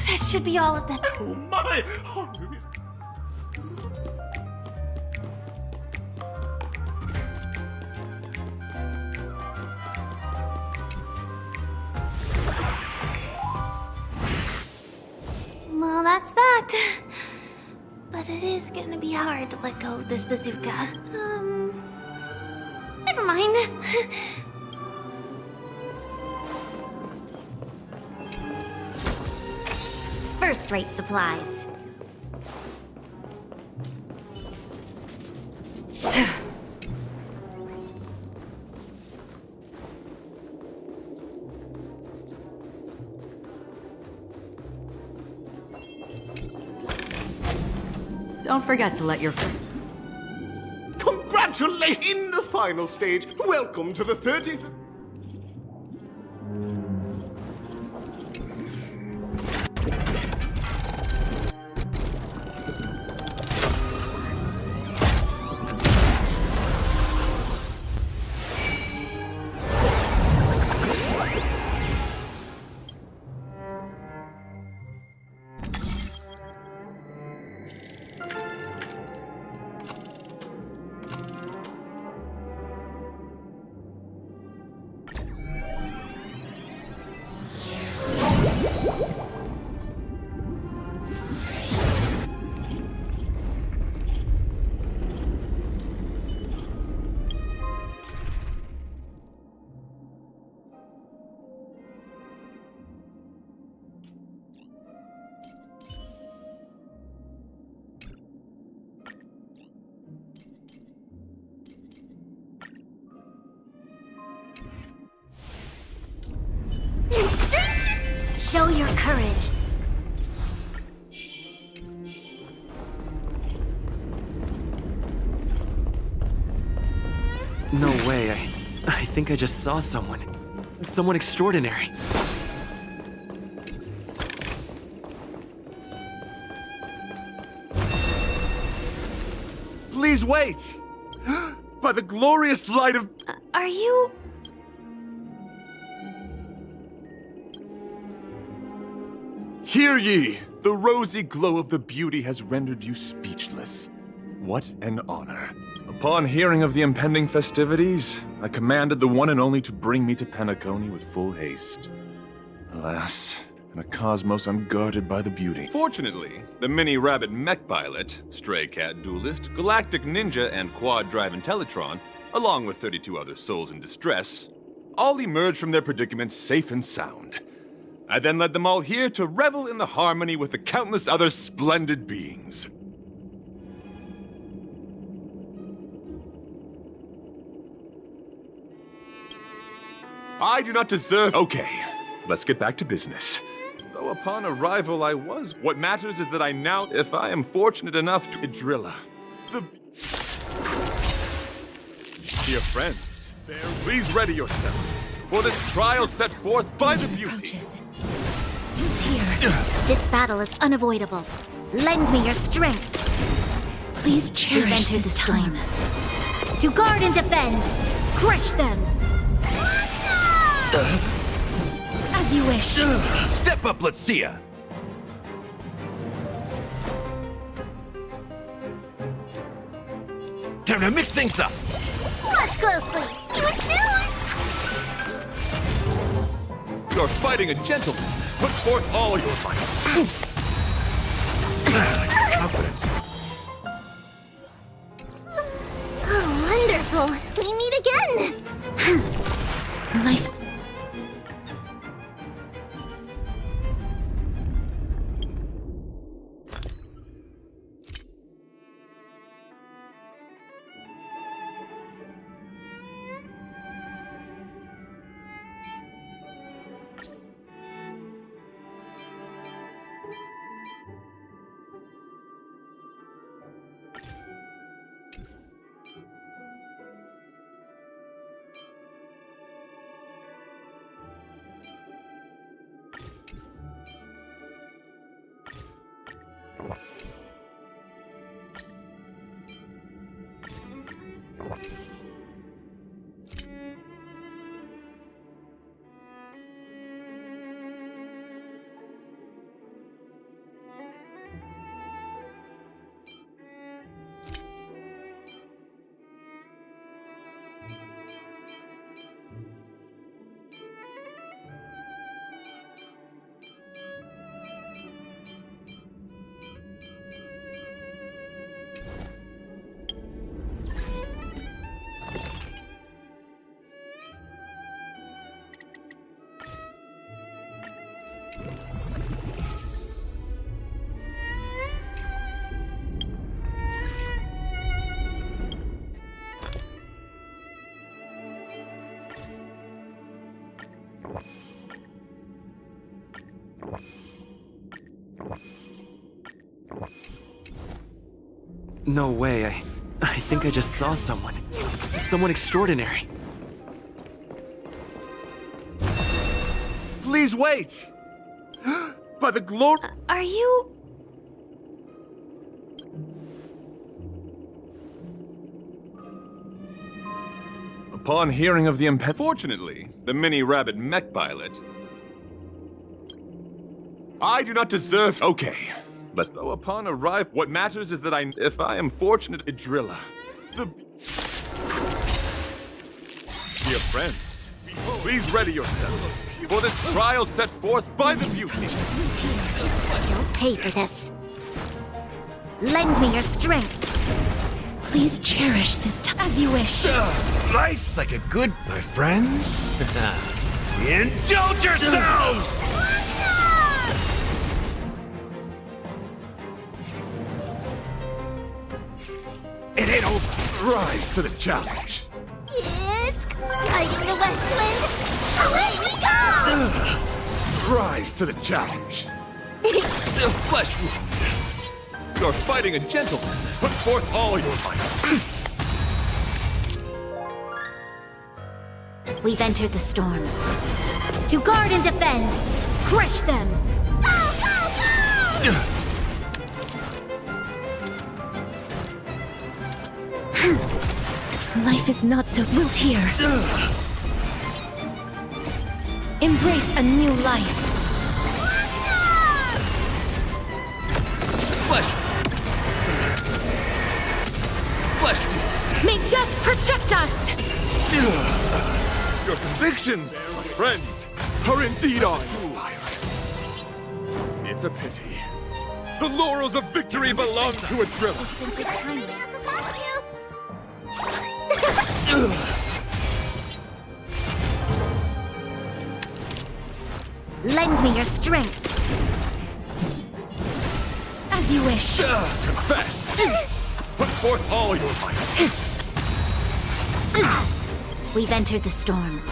That should be all of them. Oh my! Hanu is... Well, that's that. But it is gonna be hard to let go of this bazooka. Never mind. First-rate supplies. Don't forget to let your friend... Congratulations! In the final stage, welcome to the 30th... courage. No way, I think I just saw someone. Someone extraordinary. Please wait! By the glorious light of... Are you... Hear ye! The rosy glow of the beauty has rendered you speechless. What an honor. Upon hearing of the impending festivities, I commanded the one and only to bring me to Penacony with full haste. Alas, in a cosmos unguarded by the beauty. Fortunately, the mini-rabbit mech pilot, stray cat duelist, galactic ninja, and quad-drive Intellitron, along with 32 other souls in distress, all emerged from their predicaments safe and sound. I then led them all here to revel in the harmony with the countless other splendid beings. I do not deserve... Okay, let's get back to business. Though upon arrival I was... What matters is that I now, if I am fortunate enough to... Drilla. Dear friends, please ready yourselves for this trial set forth by the beauty. Here. This battle is unavoidable. Lend me your strength. Please cherish We've entered this the storm. To guard and defend. Crush them. As you wish. Step up, let's see ya. Time to mix things up. Watch closely. You snooze. You're fighting a gentleman. Put forth all your might. Confidence. Oh, wonderful. We meet again. Life. No way, I think I just saw someone. Someone extraordinary. Please wait! By the glory... Are you... Upon hearing of the Fortunately, the mini-rabbit mech pilot... I do not deserve... Okay, let's go upon arrival. What matters is that if I am fortunate, Drilla. Dear friends, please ready yourselves for this trial set forth by the beauty. You'll pay for this. Lend me your strength. Please cherish this time as you wish. Life's like a good, my friends. Indulge yourselves! It ain't over. Rise to the challenge. It's guiding the west wind. Away we go! rise to the challenge. A flesh wound. You're fighting a gentleman. Put forth all your might. We've entered the storm. To guard and defend! Crush them! Life is not so built here. Embrace a new life. Flesh. Flesh. May death protect us! Your convictions, my friends, are indeed on fire. It's a pity. The laurels of victory belong to a driller. Distance is tiny. Lend me your strength. As you wish. Confess. Put forth all your might. We've entered the storm.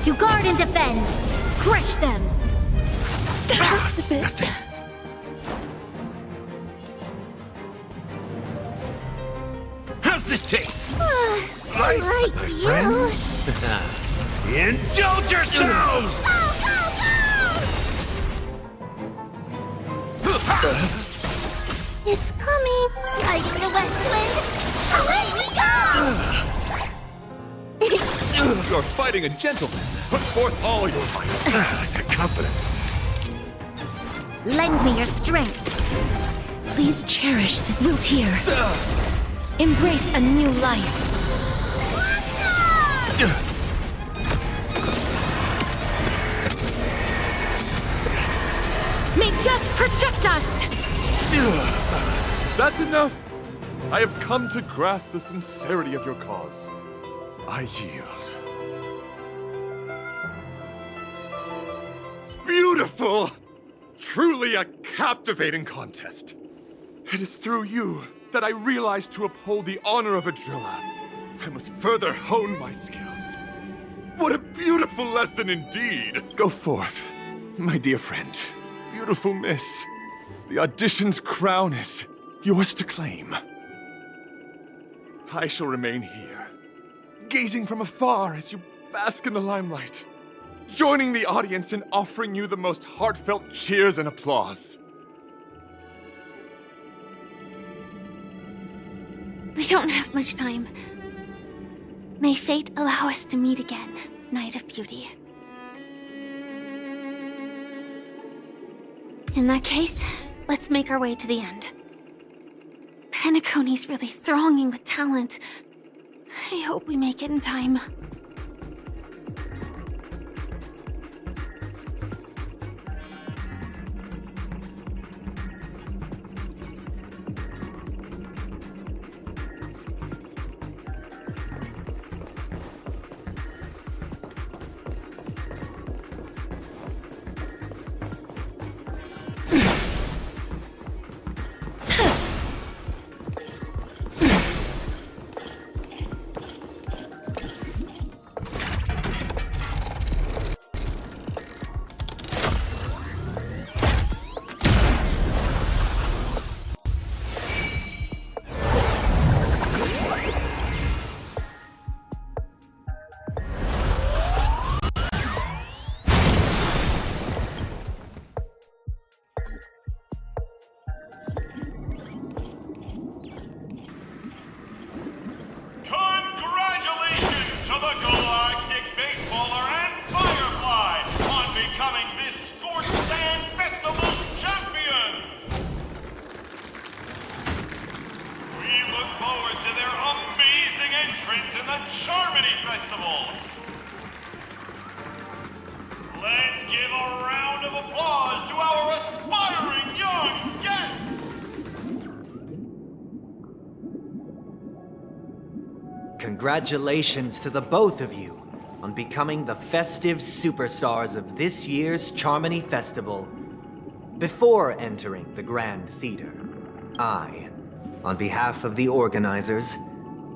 To guard and defend! Crush them! That hurts a bit. How's this taste? Nice, like you. Indulge yourselves! It's coming. Riding the west wind. Away we go! You're fighting a gentleman. Put forth all your might. That confidence. Lend me your strength. Please cherish the wilt here. Embrace a new life. May death protect us! That's enough. I have come to grasp the sincerity of your cause. I yield. Beautiful! Truly a captivating contest. It is through you that I realized to uphold the honor of a driller, I must further hone my skills. What a beautiful lesson indeed! Go forth, my dear friend. Beautiful miss. The audition's crown is yours to claim. I shall remain here, gazing from afar as you bask in the limelight, joining the audience in offering you the most heartfelt cheers and applause. We don't have much time. May fate allow us to meet again, Knight of Beauty. In that case, let's make our way to the end. Penacony's really thronging with talent. I hope we make it in time. Congratulations to the both of you on becoming the festive superstars of this year's Charmony Festival. Before entering the Grand Theater, I, on behalf of the organizers,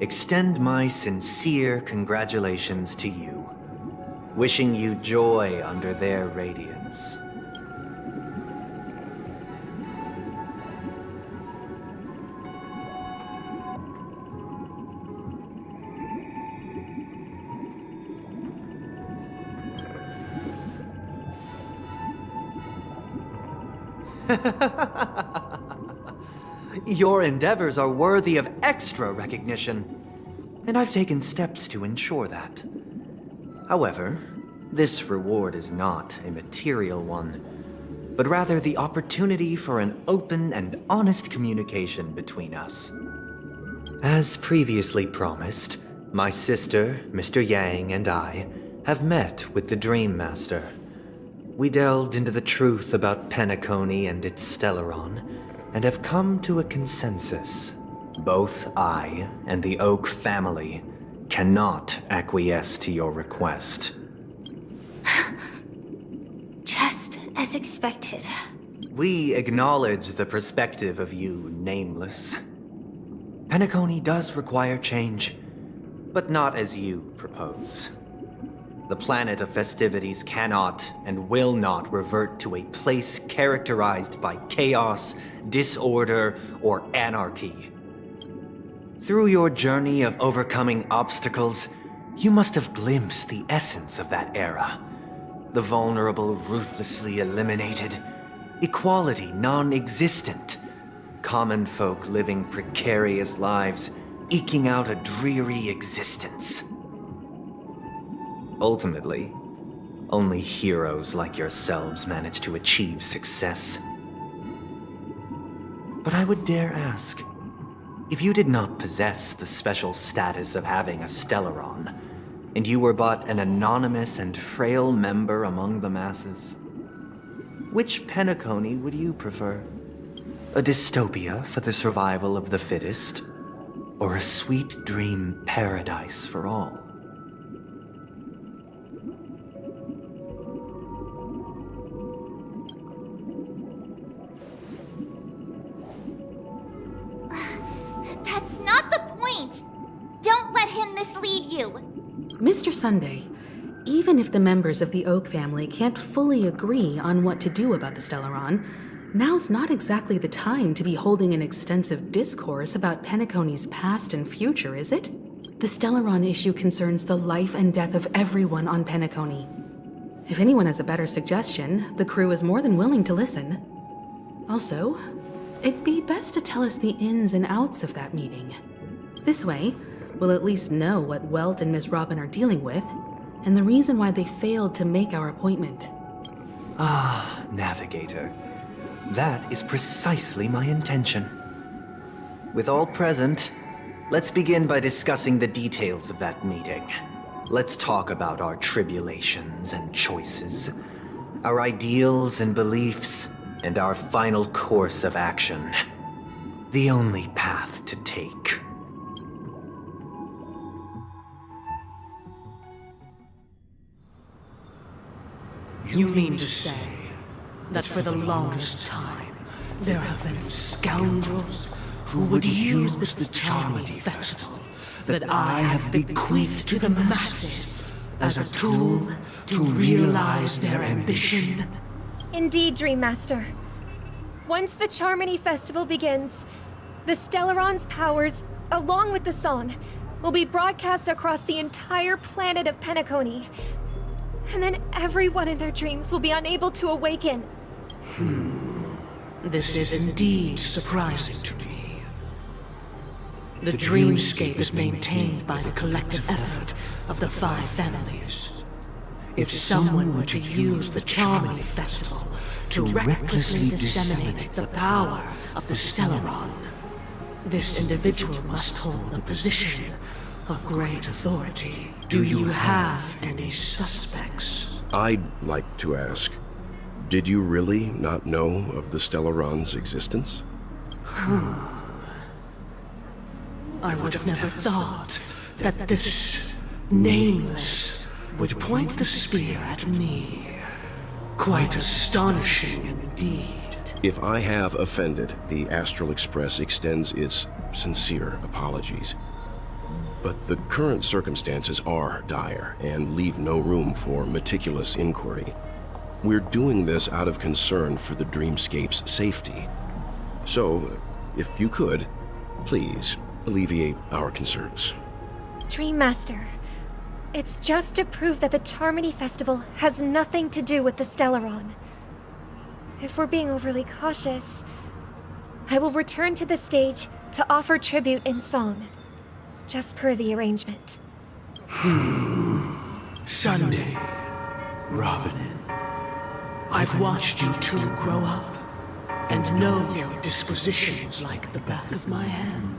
extend my sincere congratulations to you. wishing you joy under their radiance. Your endeavors are worthy of extra recognition, and I've taken steps to ensure that. However, this reward is not a material one, but rather the opportunity for an open and honest communication between us. As previously promised, my sister, Mr. Yang, and I have met with the Dream Master. We delved into the truth about Penacony and its Stellaron, and have come to a consensus. Both I and the Oak family cannot acquiesce to your request. Just as expected. We acknowledge the perspective of you, Nameless. Penacony does require change, but not as you propose. The planet of festivities cannot and will not revert to a place characterized by chaos, disorder, or anarchy. Through your journey of overcoming obstacles, you must have glimpsed the essence of that era. The vulnerable ruthlessly eliminated, equality non-existent, common folk living precarious lives, eking out a dreary existence. Ultimately, only heroes like yourselves manage to achieve success. But I would dare ask, if you did not possess the special status of having a Stellaron, and you were but an anonymous and frail member among the masses, which Penacony would you prefer? A dystopia for the survival of the fittest, or a sweet dream paradise for all? That's not the point! Don't let him mislead you! Mr. Sunday, even if the members of the Oak family can't fully agree on what to do about the Stellaron, now's not exactly the time to be holding an extensive discourse about Penacony's past and future, is it? The Stellaron issue concerns the life and death of everyone on Penacony. If anyone has a better suggestion, the crew is more than willing to listen. Also, it'd be best to tell us the ins and outs of that meeting. This way, we'll at least know what Welt and Miss Robin are dealing with, and the reason why they failed to make our appointment. Ah, Navigator. That is precisely my intention. With all present, let's begin by discussing the details of that meeting. Let's talk about our tribulations and choices, our ideals and beliefs, and our final course of action. The only path to take. You mean to say that for the longest time, there have been scoundrels who would use the Charmony Festival that I have bequeathed to the masses as a tool to realize their ambition? Indeed, Dream Master. Once the Charmony Festival begins, the Stellaron's powers, along with the song, will be broadcast across the entire planet of Penacony. And then everyone in their dreams will be unable to awaken. This is indeed surprising to me. The dreamscape is maintained by the collective effort of the 5 families. If someone were to use the Charmony Festival to recklessly disseminate the power of the Stellaron, this individual must hold a position of great authority. Do you have any suspects? I'd like to ask, did you really not know of the Stellaron's existence? I would have never thought that this Nameless would point the spear at me. Quite astonishing indeed. If I have offended, the Astral Express extends its sincere apologies. But the current circumstances are dire and leave no room for meticulous inquiry. We're doing this out of concern for the Dreamscape's safety. So, if you could, please alleviate our concerns. Dreammaster, it's just to prove that the Charmony Festival has nothing to do with the Stellaron. If we're being overly cautious, I will return to the stage to offer tribute in song, just per the arrangement. Sunday, Robin. I've watched you two grow up, and know your dispositions like the back of my hand.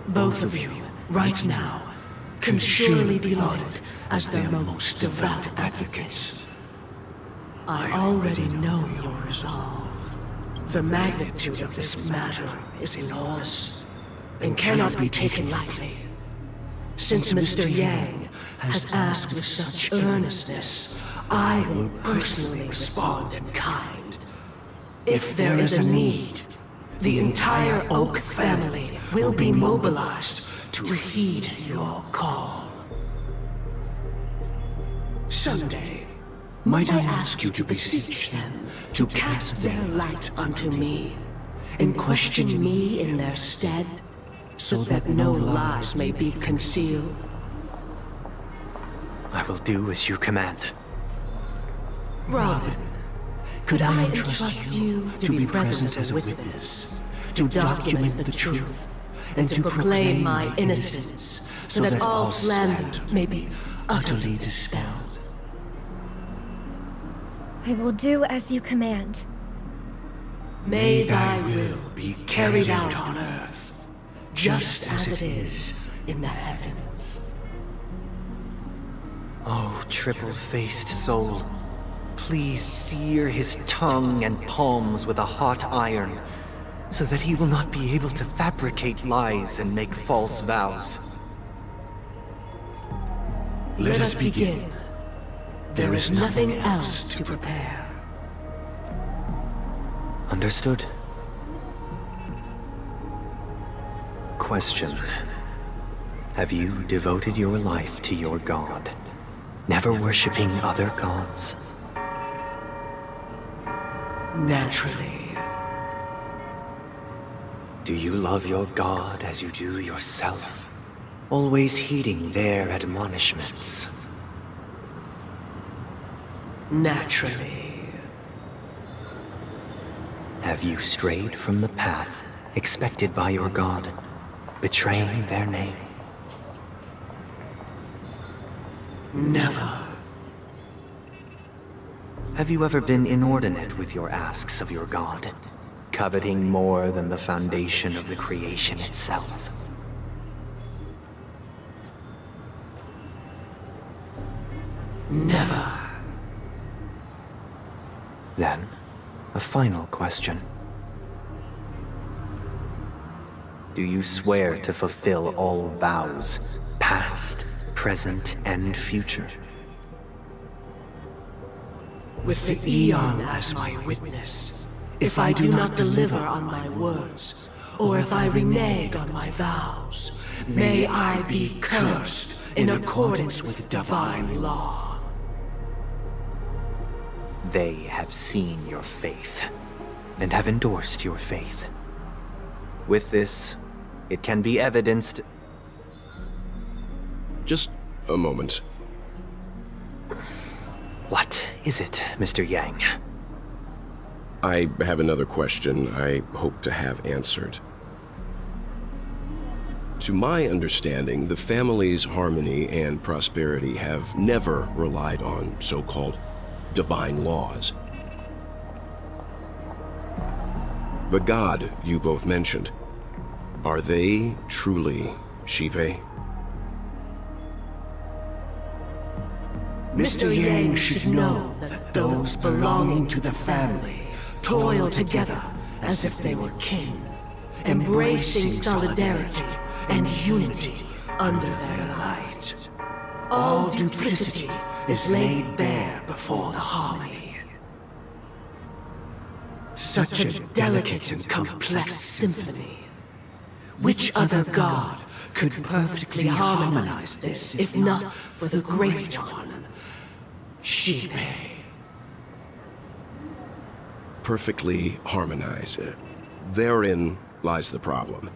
Both of you, right now, can surely be lauded as their most devout advocates. I already know your resolve. The magnitude of this matter is enormous, and cannot be taken lightly. Since Mr. Yang has asked with such earnestness, I will personally respond in kind. If there is a need, the entire Oak family will be mobilized to heed your call. Someday, might I ask you to beseech them to cast their light unto me, and question me in their stead, so that no lies may be concealed? I will do as you command. Robin, could I entrust you to be present as a witness, to document the truth, and to proclaim my innocence, so that all slander may be utterly dispelled? I will do as you command. May thy will be carried out on earth, just as it is in the heavens. Oh, triple-faced soul, please sear his tongue and palms with a hot iron, so that he will not be able to fabricate lies and make false vows. Let us begin. There is nothing else to prepare. Understood. Question. Have you devoted your life to your god, never worshipping other gods? Naturally. Do you love your god as you do yourself, always heeding their admonishments? Naturally. Have you strayed from the path expected by your god, betraying their name? Never. Have you ever been inordinate with your asks of your god, coveting more than the foundation of the creation itself? Never. Then, a final question. Do you swear to fulfill all vows, past, present, and future? With the Eon as my witness, if I do not deliver on my words, or if I renege on my vows, may I be cursed in accordance with divine law. They have seen your faith, and have endorsed your faith. With this, it can be evidenced... Just a moment. What is it, Mr. Yang? I have another question I hope to have answered. To my understanding, the family's harmony and prosperity have never relied on so-called divine laws. The god you both mentioned, are they truly Shipe? Mr. Yang should know that those belonging to the family toil together as if they were kin, embracing solidarity and unity under their light. All duplicity is laid bare before the harmony. Such a delicate and complex symphony, Which other god could perfectly harmonize this, if not for the Great One? Sheepei. Perfectly harmonize. Therein lies the problem.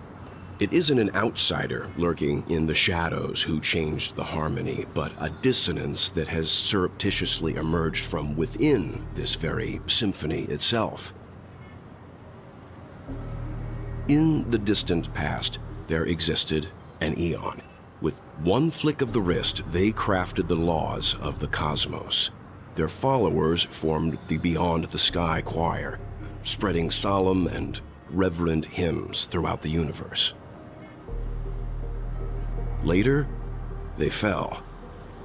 It isn't an outsider lurking in the shadows who changed the harmony, but a dissonance that has surreptitiously emerged from within this very symphony itself. In the distant past, there existed an Eon. With one flick of the wrist, they crafted the laws of the cosmos. Their followers formed the Beyond the Sky Choir, spreading solemn and reverent hymns throughout the universe. Later, they fell.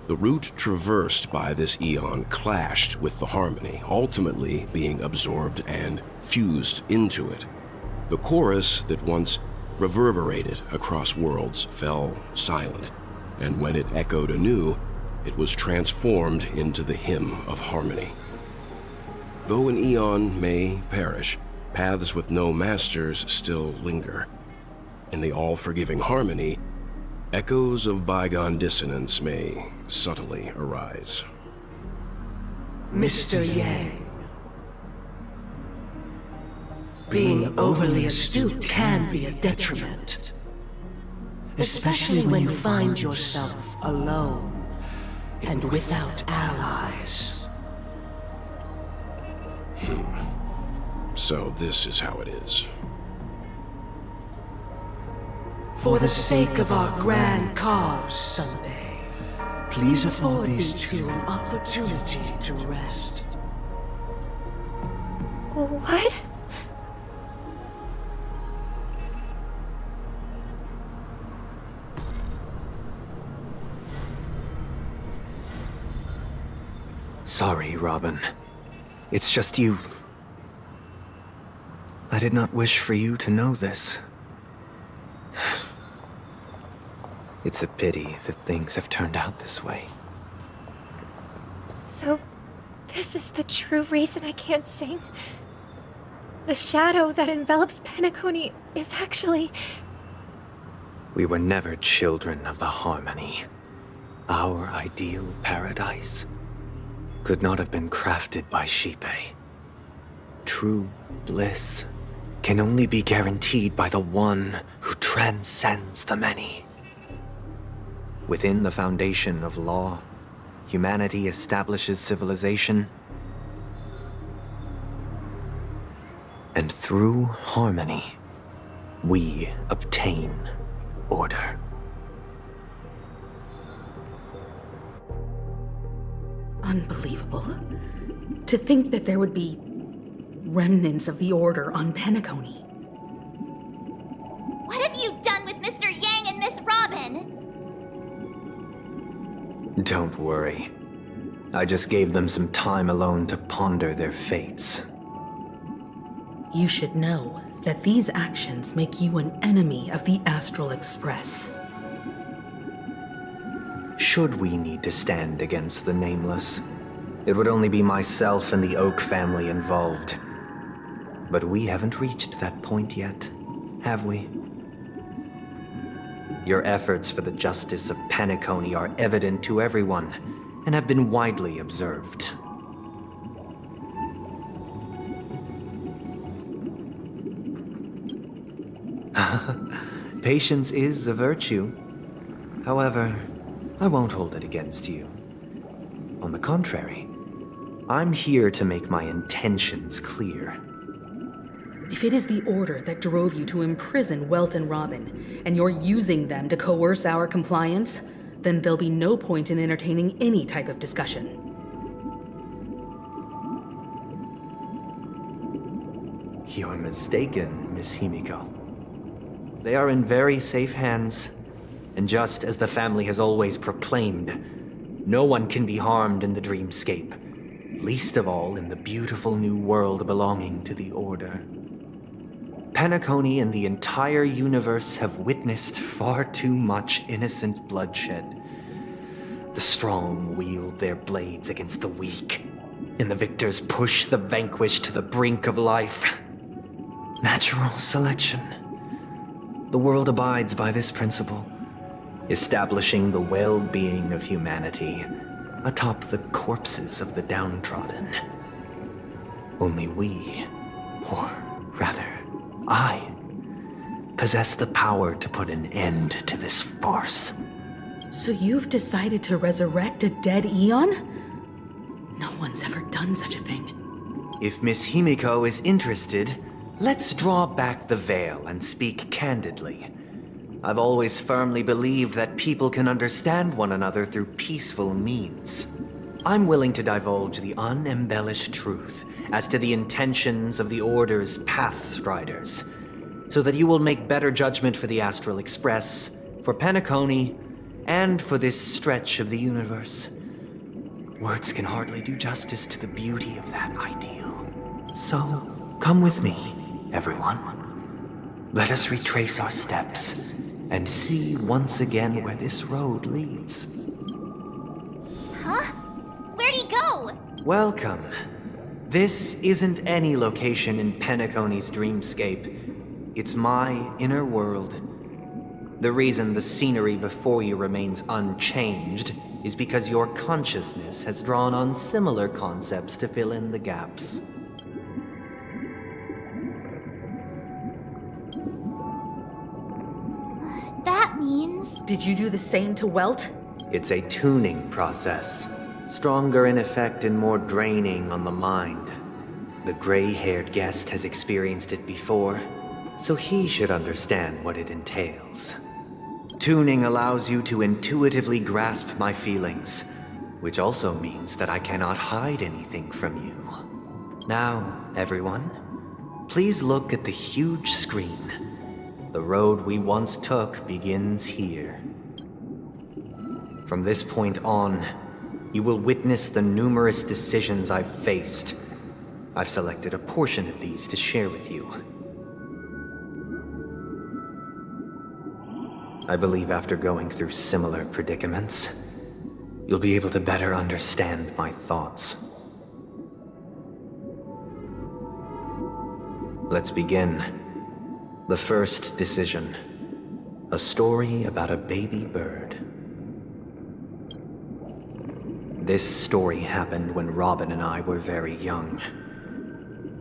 The route traversed by this Eon clashed with the harmony, ultimately being absorbed and fused into it. The chorus that once reverberated across worlds fell silent, and when it echoed anew, it was transformed into the hymn of harmony. Though an Eon may perish, paths with no masters still linger. In the all-forgiving harmony, echoes of bygone dissonance may subtly arise. Mr. Yang. Being overly astute can be a detriment. Especially when you find yourself alone and without allies. So this is how it is. For the sake of our grand cause someday, please afford these two an opportunity to rest. What? Sorry, Robin. It's just you. I did not wish for you to know this. It's a pity that things have turned out this way. So, this is the true reason I can't sing? The shadow that envelops Penacony is actually... We were never children of the harmony. Our ideal paradise could not have been crafted by Sheepei. True bliss can only be guaranteed by the one who transcends the many. Within the foundation of law, humanity establishes civilization, and through harmony, we obtain order. Unbelievable. To think that there would be remnants of the Order on Penacony. What have you done with Mr. Yang and Miss Robin? Don't worry. I just gave them some time alone to ponder their fates. You should know that these actions make you an enemy of the Astral Express. Should we need to stand against the Nameless, it would only be myself and the Oak family involved. But we haven't reached that point yet, have we? Your efforts for the justice of Penacony are evident to everyone, and have been widely observed. Patience is a virtue. However, I won't hold it against you. On the contrary, I'm here to make my intentions clear. If it is the Order that drove you to imprison Welt and Robin, and you're using them to coerce our compliance, then there'll be no point in entertaining any type of discussion. You're mistaken, Miss Himiko. They are in very safe hands, and just as the family has always proclaimed, no one can be harmed in the dreamscape, least of all in the beautiful new world belonging to the Order. Penacony and the entire universe have witnessed far too much innocent bloodshed. The strong wield their blades against the weak, and the victors push the vanquished to the brink of life. Natural selection. the world abides by this principle, establishing the well-being of humanity atop the corpses of the downtrodden. Only we, or rather, I, possess the power to put an end to this farce. So you've decided to resurrect a dead Eon? No one's ever done such a thing. If Miss Himiko is interested, let's draw back the veil and speak candidly. I've always firmly believed that people can understand one another through peaceful means. I'm willing to divulge the unembellished truth as to the intentions of the Order's Pathstriders, so that you will make better judgment for the Astral Express, for Penacony, and for this stretch of the universe. Words can hardly do justice to the beauty of that ideal. So, come with me, everyone. Let us retrace our steps and see once again where this road leads. Huh? Where'd he go? Welcome. This isn't any location in Penacony's dreamscape. It's my inner world. The reason the scenery before you remains unchanged is because your consciousness has drawn on similar concepts to fill in the gaps. That means... Did you do the same to Welt? It's a tuning process. Stronger in effect and more draining on the mind. The gray-haired guest has experienced it before, so he should understand what it entails. Tuning allows you to intuitively grasp my feelings, which also means that I cannot hide anything from you. Now, everyone, please look at the huge screen. The road we once took begins here. From this point on, you will witness the numerous decisions I've faced. I've selected a portion of these to share with you. I believe after going through similar predicaments, you'll be able to better understand my thoughts. Let's begin. The first decision. A story about a baby bird. This story happened when Robin and I were very young.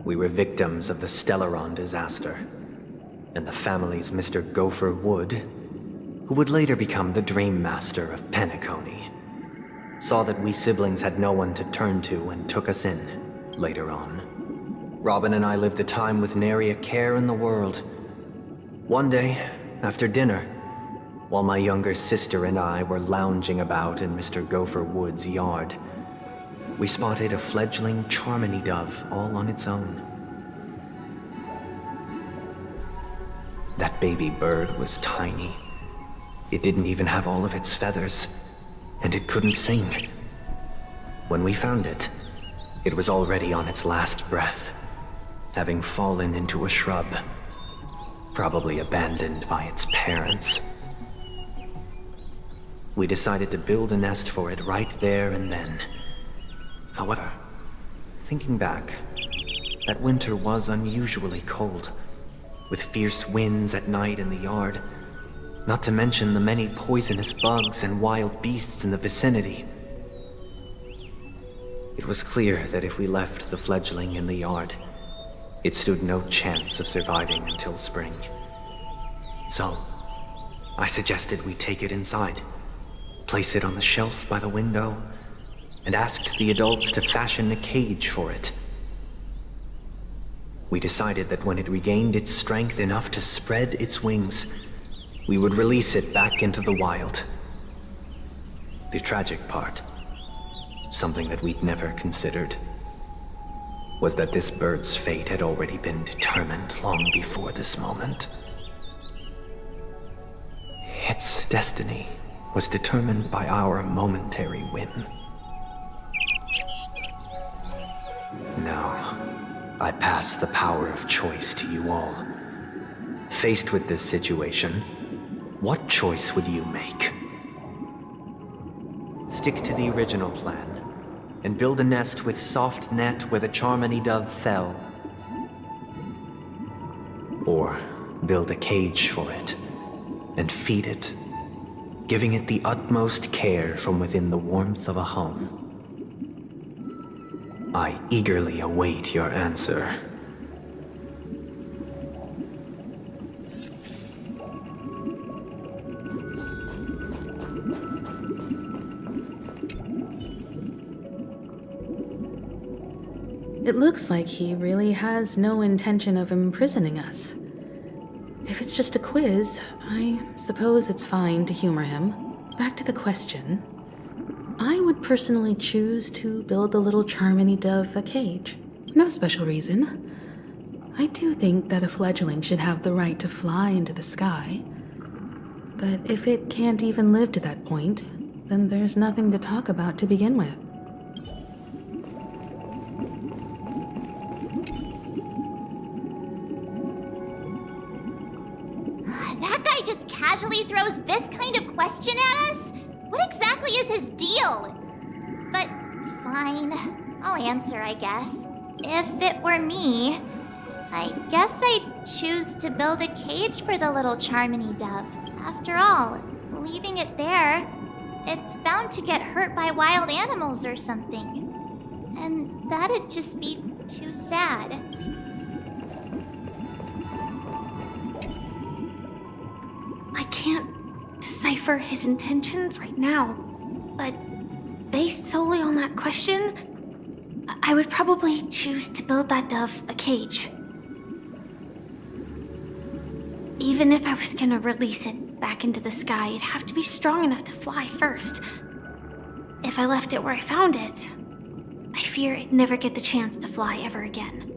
We were victims of the Stellaron disaster, and the family's Mr. Gopher Wood, who would later become the Dream Master of Penacony, saw that we siblings had no one to turn to and took us in later on. Robin and I lived a time with nary a care in the world. One day, after dinner, while my younger sister and I were lounging about in Mr. Gopher Wood's yard, we spotted a fledgling Charmony dove all on its own. That baby bird was tiny. It didn't even have all of its feathers, and it couldn't sing. When we found it, it was already on its last breath, having fallen into a shrub, probably abandoned by its parents. We decided to build a nest for it right there and then. However, thinking back, that winter was unusually cold, with fierce winds at night in the yard, not to mention the many poisonous bugs and wild beasts in the vicinity. It was clear that if we left the fledgling in the yard, it stood no chance of surviving until spring. So, I suggested we take it inside, place it on the shelf by the window, and asked the adults to fashion a cage for it. We decided that when it regained its strength enough to spread its wings, we would release it back into the wild. The tragic part, something that we'd never considered, was that this bird's fate had already been determined long before this moment. Its destiny was determined by our momentary whim. Now, I pass the power of choice to you all. Faced with this situation, what choice would you make? Stick to the original plan and build a nest with soft net where the Charmony dove fell. Or build a cage for it, and feed it, giving it the utmost care from within the warmth of a home. I eagerly await your answer. It looks like he really has no intention of imprisoning us. If it's just a quiz, I suppose it's fine to humor him. Back to the question. I would personally choose to build the little Charmony dove a cage. No special reason. I do think that a fledgling should have the right to fly into the sky. But if it can't even live to that point, then there's nothing to talk about to begin with. That guy just casually throws this kind of question at us? What exactly is his deal? But fine, I'll answer, I guess. If it were me, I guess I'd choose to build a cage for the little Charmony dove. After all, leaving it there, it's bound to get hurt by wild animals or something. And that'd just be too sad. I can't decipher his intentions right now, but based solely on that question, I would probably choose to build that dove a cage. Even if I was gonna release it back into the sky, it'd have to be strong enough to fly first. If I left it where I found it, I fear it'd never get the chance to fly ever again.